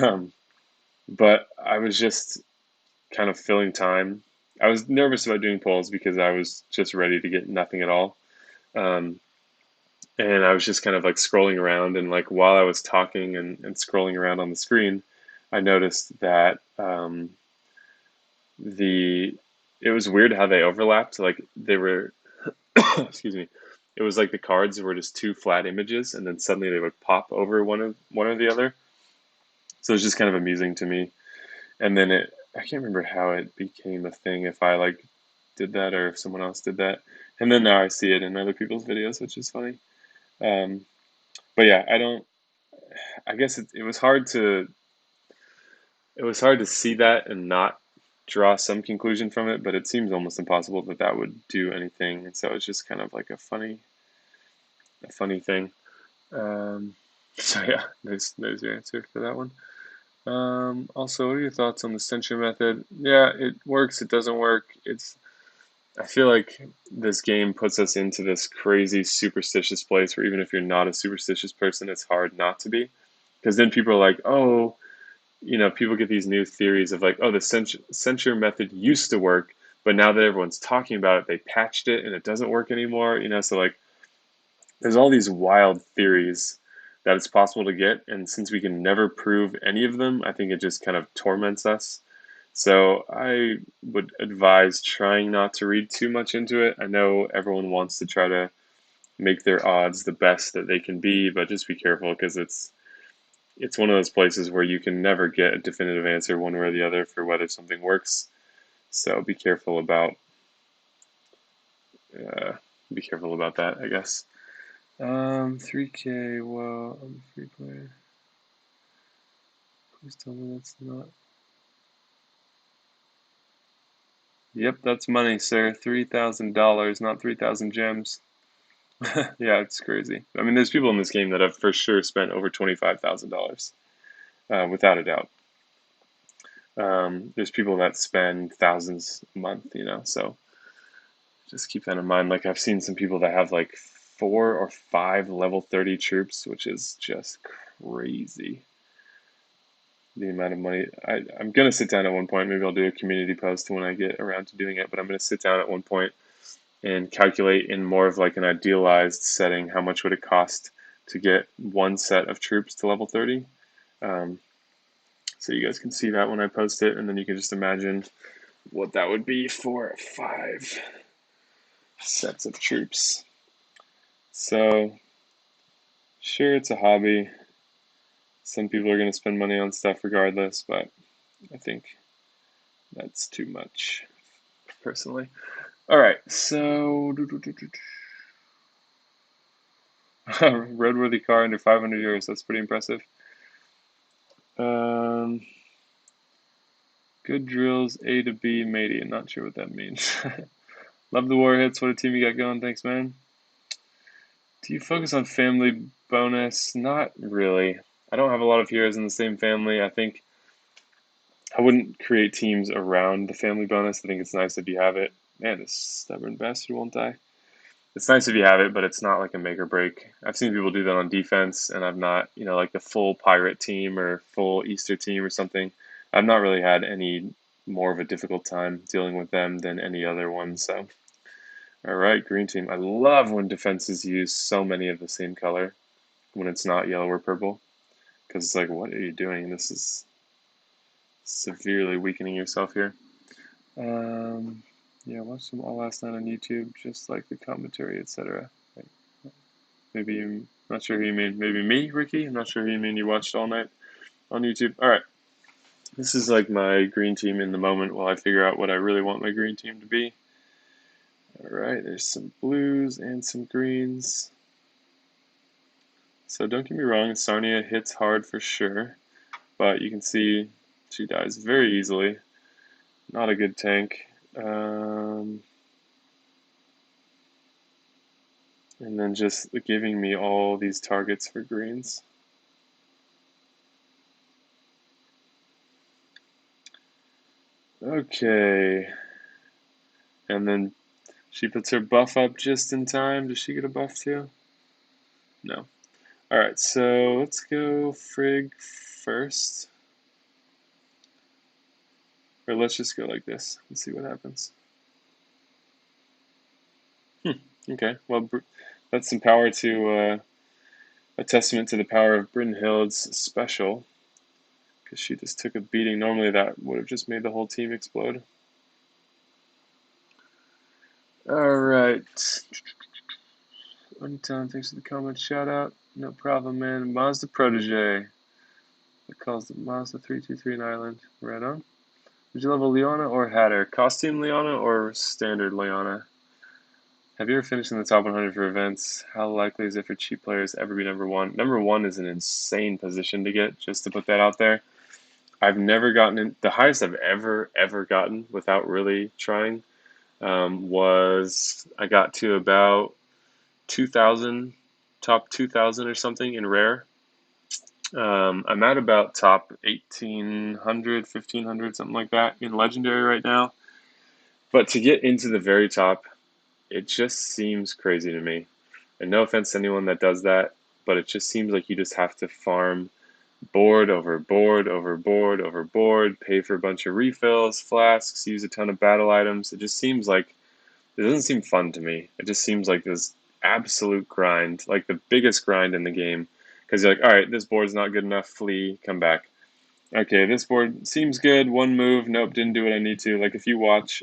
Um, but I was just kind of filling time. I was nervous about doing polls because I was just ready to get nothing at all. Um, and I was just kind of like scrolling around, and like while I was talking and scrolling around on the screen, I noticed that the it was weird how they overlapped. Like they were, excuse me, it was like the cards were just two flat images, and then suddenly they would pop over one or the other. So it was just kind of amusing to me. And then I can't remember how it became a thing, if I like did that or if someone else did that. And then now I see it in other people's videos, which is funny. Um, but yeah, I guess it was hard to see that and not draw some conclusion from it, but it seems almost impossible that that would do anything. And so it's just kind of like a funny thing. Um, so yeah, there's your answer for that one. Also, what are your thoughts on the censure method? Yeah, it works. It doesn't work. I feel like this game puts us into this crazy superstitious place where even if you're not a superstitious person, it's hard not to be. Because then people are like, oh, people get these new theories of like, oh, the censure method used to work, but now that everyone's talking about it, they patched it and it doesn't work anymore. So like, there's all these wild theories that it's possible to get, and since we can never prove any of them, I think it just kind of torments us. So I would advise trying not to read too much into it. I know everyone wants to try to make their odds the best that they can be, but just be careful because it's one of those places where you can never get a definitive answer one way or the other for whether something works. So uh, be careful about that, I guess. 3K. Well, I'm a free player. Please tell me that's not. Yep, that's money, sir. $3,000, not 3,000 gems. Yeah, it's crazy. I mean, there's people in this game that have for sure spent over $25,000, without a doubt. There's people that spend thousands a month, so just keep that in mind. Like, I've seen some people that have like 4 or 5 level 30 troops, which is just crazy. The amount of money. I'm going to sit down at one point. Maybe I'll do a community post when I get around to doing it, but I'm going to sit down at one point and calculate in more of like an idealized setting how much would it cost to get one set of troops to level 30. Um, so you guys can see that when I post it, and then you can just imagine what that would be for 5 sets of troops. So, sure, it's a hobby. Some people are going to spend money on stuff regardless, but I think that's too much, personally. All right, so Roadworthy car under 500 euros. That's pretty impressive. Good drills, A to B, matey. I'm not sure what that means. Love the war hits. What a team you got going. Thanks, man. Do you focus on family bonus? Not really. I don't have a lot of heroes in the same family. I think I wouldn't create teams around the family bonus. I think it's nice if you have it. Man, this stubborn bastard won't die. It's nice if you have it, but it's not like a make or break. I've seen people do that on defense, and I've not, like the full pirate team or full Easter team or something. I've not really had any more of a difficult time dealing with them than any other one. So, all right, green team. I love when defenses use so many of the same color when it's not yellow or purple, because it's like, what are you doing? This is severely weakening yourself here. Yeah, watched them all last night on YouTube, just like the commentary, etc. Maybe you, not sure who you mean. Maybe me, Ricky. I'm not sure who you mean. You watched all night on YouTube. All right, this is like my green team in the moment while I figure out what I really want my green team to be. All right, there's some blues and some greens. So don't get me wrong, Sarnia hits hard for sure, but you can see she dies very easily. Not a good tank. And then just giving me all these targets for greens. Okay. And then she puts her buff up just in time. Does she get a buff too? No. Alright, so let's go Frigg first. Or let's just go like this and see what happens. Okay, well, that's some power to, a testament to the power of Brynhild's special. Because she just took a beating. Normally that would have just made the whole team explode. Alright. Anytime, thanks for the comment. Shout out. No problem, man. Mazda Protege. It calls the Mazda 323 in Ireland. Right on. Would you level Leona or Hatter? Costume Leona or standard Leona? Have you ever finished in the top 100 for events? How likely is it for cheap players to ever be number one? Number one is an insane position to get, just to put that out there. I've never gotten in. The highest I've ever gotten without really trying was I got to about 2,000, top 2,000 or something in rare. I'm at about top 1,800, 1,500, something like that in legendary right now. But to get into the very top, it just seems crazy to me. And no offense to anyone that does that, but it just seems like you just have to farm board over board over board over board, pay for a bunch of refills, flasks, use a ton of battle items. It just seems like it doesn't seem fun to me. It just seems like this absolute grind, like the biggest grind in the game. Because you're like, all right, this board's not good enough, flee, come back. Okay, this board seems good, one move, nope, didn't do what I need to. Like if you watch,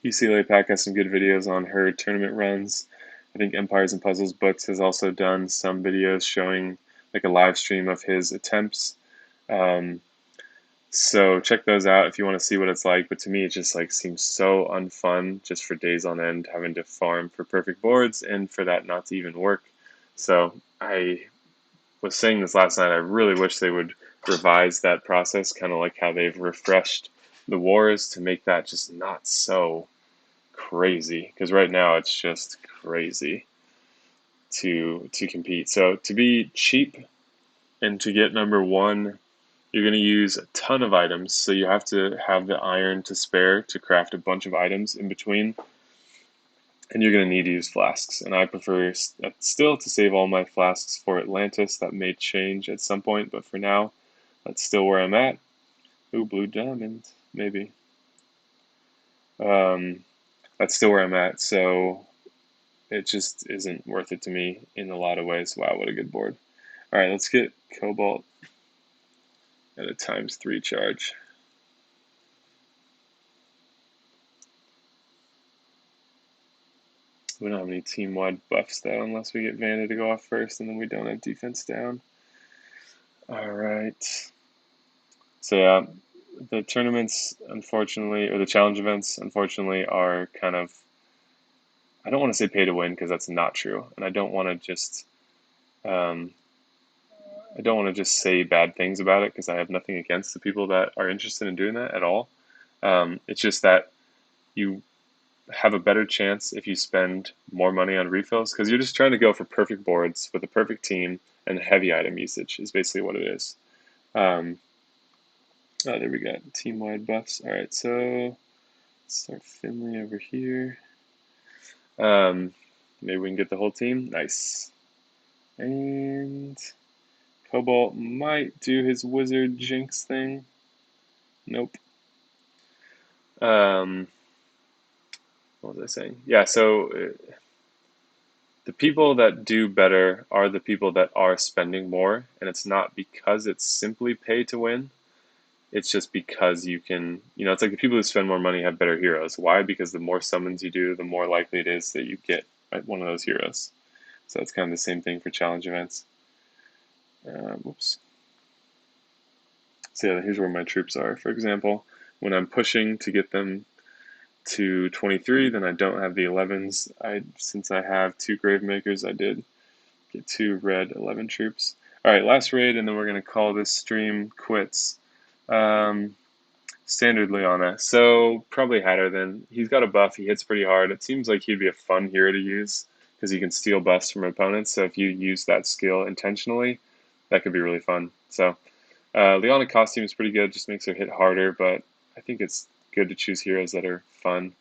UCLA Pack has some good videos on her tournament runs. I think Empires and Puzzles Books has also done some videos showing like a live stream of his attempts. So check those out if you want to see what it's like. But to me, it just like seems so unfun just for days on end having to farm for perfect boards and for that not to even work. So I was saying this last night. I really wish they would revise that process, kind of like how they've refreshed the wars to make that just not so crazy. Because right now it's just crazy to compete. So to be cheap and to get number one, you're going to use a ton of items. So you have to have the iron to spare to craft a bunch of items in between. And you're going to need to use flasks. And I prefer still to save all my flasks for Atlantis. That may change at some point, but for now, that's still where I'm at. Ooh, blue diamond, maybe. That's still where I'm at. So it just isn't worth it to me in a lot of ways. Wow, what a good board. All right, let's get Cobalt at a ×3 charge. We don't have any team-wide buffs, though, unless we get Vanna to go off first, and then we don't have defense down. All right. So, yeah, the tournaments, unfortunately, or the challenge events, unfortunately, are kind of I don't want to say pay to win because that's not true, and um, I don't want to just say bad things about it because I have nothing against the people that are interested in doing that at all. It's just that you have a better chance if you spend more money on refills because you're just trying to go for perfect boards with a perfect team and heavy item usage is basically what it is. Um, oh, there we go. Team-wide buffs. All right, so let's start Finley over here. Maybe we can get the whole team. Nice. And Cobalt might do his wizard jinx thing. Nope. What was I saying? Yeah, so the people that do better are the people that are spending more, and it's not because it's simply pay to win. It's just because you can, it's like the people who spend more money have better heroes. Why? Because the more summons you do, the more likely it is that you get one of those heroes. So it's kind of the same thing for challenge events. Whoops. So yeah, here's where my troops are. For example, when I'm pushing to get them to 23, then I don't have the 11s. Since I have 2 Gravemakers, I did get 2 red 11 troops. All right, last raid, and then we're going to call this stream quits. Standard Liana. So probably Hatter then. He's got a buff. He hits pretty hard. It seems like he'd be a fun hero to use because he can steal buffs from opponents. So if you use that skill intentionally, that could be really fun. So Liana costume is pretty good. Just makes her hit harder, but I think it's good to choose heroes that are fun.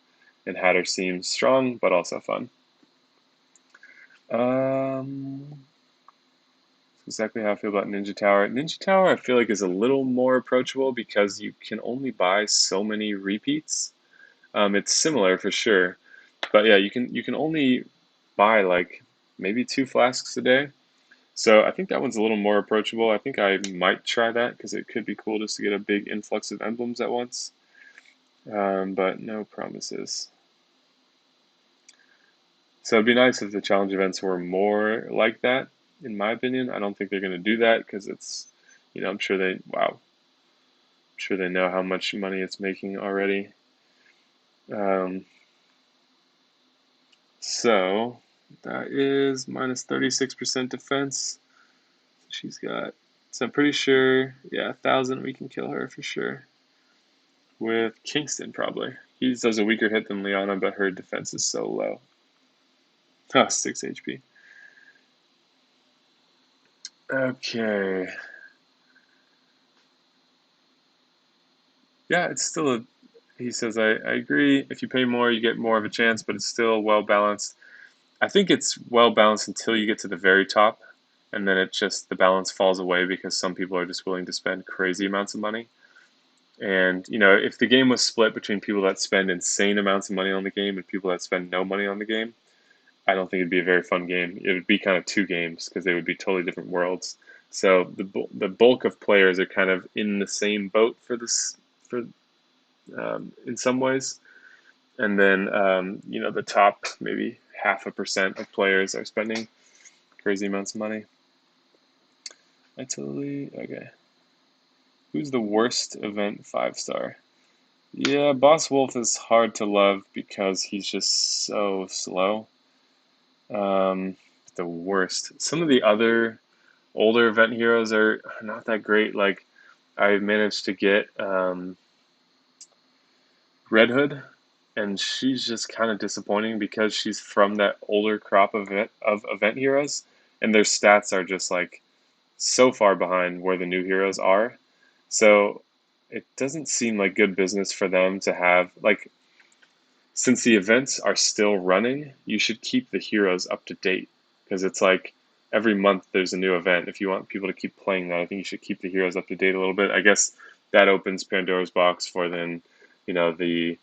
And Hatter seems strong, but also fun. Exactly how I feel about Ninja Tower. Ninja Tower, I feel like, is a little more approachable because you can only buy so many repeats. It's similar for sure, but yeah, you can only buy like maybe 2 flasks a day. So I think that one's a little more approachable. I think I might try that because it could be cool just to get a big influx of emblems at once. But no promises. So it'd be nice if the challenge events were more like that, in my opinion. I don't think they're going to do that because it's, I'm sure I'm sure they know how much money it's making already. Um, so that is minus 36% defense. She's got, so I'm pretty sure, yeah, 1,000 we can kill her for sure. With Kingston, probably. He does a weaker hit than Liana, but her defense is so low. Oh, 6 HP. Okay. Yeah, it's still a. He says, I agree. If you pay more, you get more of a chance, but it's still well balanced. I think it's well balanced until you get to the very top, and then the balance falls away because some people are just willing to spend crazy amounts of money. And, if the game was split between people that spend insane amounts of money on the game and people that spend no money on the game, I don't think it'd be a very fun game. It would be kind of 2 games because they would be totally different worlds. So the bulk of players are kind of in the same boat for this for in some ways, and then the top maybe 0.5% of players are spending crazy amounts of money. Okay. Who's the worst event 5-star? Yeah, Boss Wolf is hard to love because he's just so slow. The worst. Some of the other older event heroes are not that great. Like I managed to get Red Hood, and she's just kind of disappointing because she's from that older crop of event heroes, and their stats are just like so far behind where the new heroes are. So it doesn't seem like good business for them to have like since the events are still running, you should keep the heroes up to date because it's like every month there's a new event. If you want people to keep playing that, I think you should keep the heroes up to date a little bit. I guess that opens Pandora's box for then, the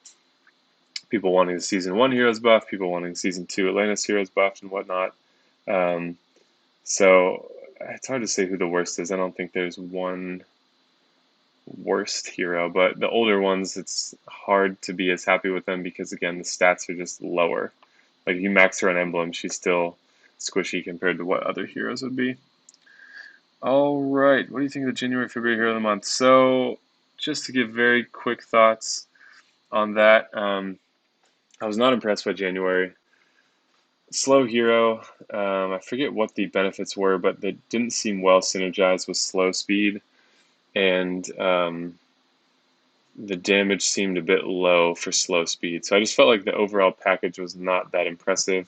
people wanting the season 1 heroes buff, people wanting season 2 Atlantis heroes buffed and whatnot. Um, so it's hard to say who the worst is. I don't think there's one worst hero, but the older ones, it's hard to be as happy with them because again, the stats are just lower. Like if you max her on emblem, she's still squishy compared to what other heroes would be. All right, what do you think of the January, February hero of the month? So, just to give very quick thoughts on that, I was not impressed by January. Slow hero, I forget what the benefits were, but they didn't seem well synergized with slow speed, and the damage seemed a bit low for slow speed. So I just felt like the overall package was not that impressive.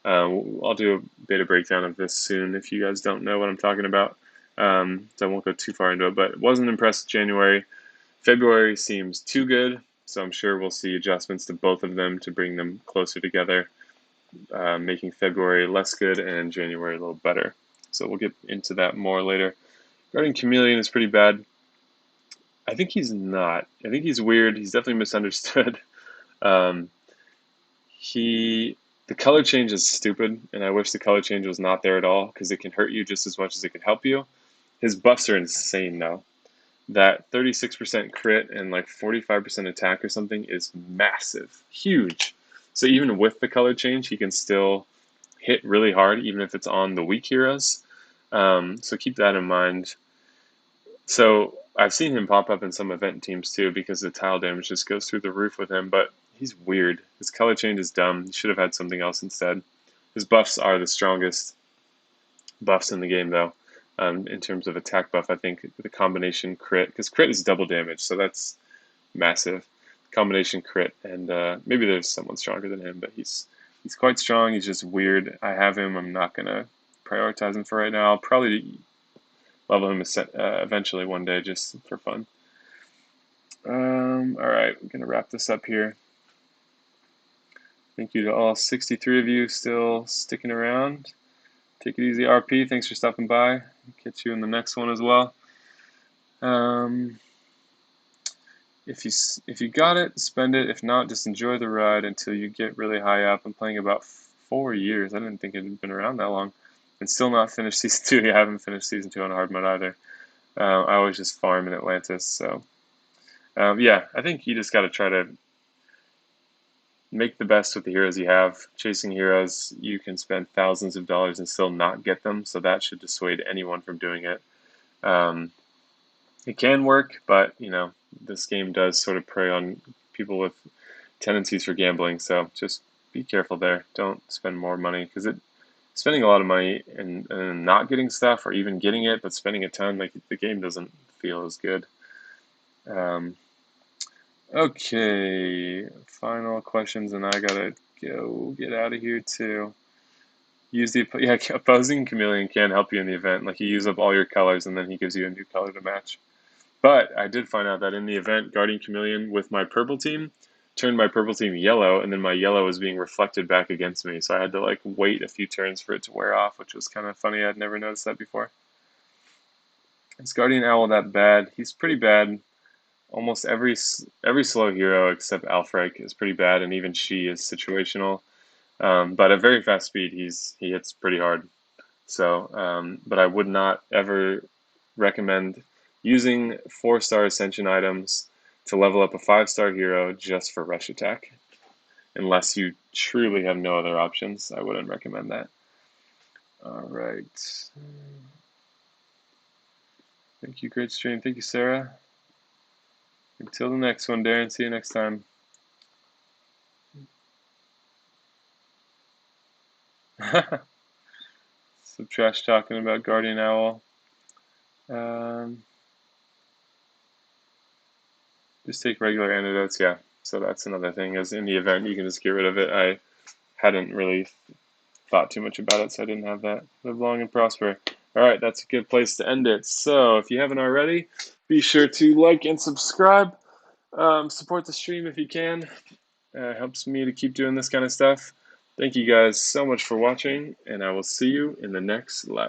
I'll do a beta breakdown of this soon if you guys don't know what I'm talking about. So I won't go too far into it, but it wasn't impressed January. February seems too good, so I'm sure we'll see adjustments to both of them to bring them closer together, making February less good and January a little better. So we'll get into that more later. Guardian Chameleon is pretty bad. I think he's not. I think he's weird. He's definitely misunderstood. Um, he the color change is stupid, and I wish the color change was not there at all because it can hurt you just as much as it can help you. His buffs are insane though. That 36% crit and like 45% attack or something is massive, huge. So even with the color change, he can still hit really hard, even if it's on the weak heroes. So keep that in mind. So I've seen him pop up in some event teams too because the tile damage just goes through the roof with him, but he's weird. His color change is dumb. He should have had something else instead. His buffs are the strongest buffs in the game, though. In terms of attack buff, I think the combination crit, because crit is double damage, so that's massive. Combination crit, and maybe there's someone stronger than him, but he's quite strong. He's just weird. I have him. I'm not gonna prioritize him for right now. I'll probably level him eventually one day just for fun. All right, we're gonna wrap this up here. Thank you to all 63 of you still sticking around. Take it easy, RP. Thanks for stopping by. Catch you in the next one as well. If you got it, spend it. If not, just enjoy the ride until you get really high up. I'm playing about 4 years. I didn't think it had been around that long, and still not finished season 2. Yeah, I haven't finished season 2 on hard mode either. I always just farm in Atlantis. So yeah, I think you just got to try to make the best with the heroes you have. Chasing heroes, you can spend thousands of dollars and still not get them, so that should dissuade anyone from doing it. It can work, but you know, this game does sort of prey on people with tendencies for gambling, so just be careful there. Don't spend more money because spending a lot of money and not getting stuff, or even getting it but spending a ton, like the game doesn't feel as good. Okay, final questions, and I gotta go get out of here too. Opposing Chameleon can help you in the event. Like you use up all your colors, and then he gives you a new color to match. But I did find out that in the event, Guardian Chameleon with my purple team turned my purple team yellow, and then my yellow was being reflected back against me. So I had to like wait a few turns for it to wear off, which was kind of funny. I'd never noticed that before. Is Guardian Owl that bad? He's pretty bad. Almost every slow hero except Alfrek is pretty bad, and even she is situational. But at very fast speed, he hits pretty hard. So, but I would not ever recommend using 4-star ascension items to level up a 5-star hero just for rush attack. Unless you truly have no other options, I wouldn't recommend that. All right. Thank you, great stream. Thank you, Sarah. Until the next one, Darren. See you next time. Some trash talking about Guardian Owl. Just take regular antidotes, yeah. So that's another thing, is in the event you can just get rid of it. I hadn't really thought too much about it, so I didn't have that. Live long and prosper. All right, that's a good place to end it. So if you haven't already, be sure to like and subscribe. Support the stream if you can. Helps me to keep doing this kind of stuff. Thank you guys so much for watching, and I will see you in the next live.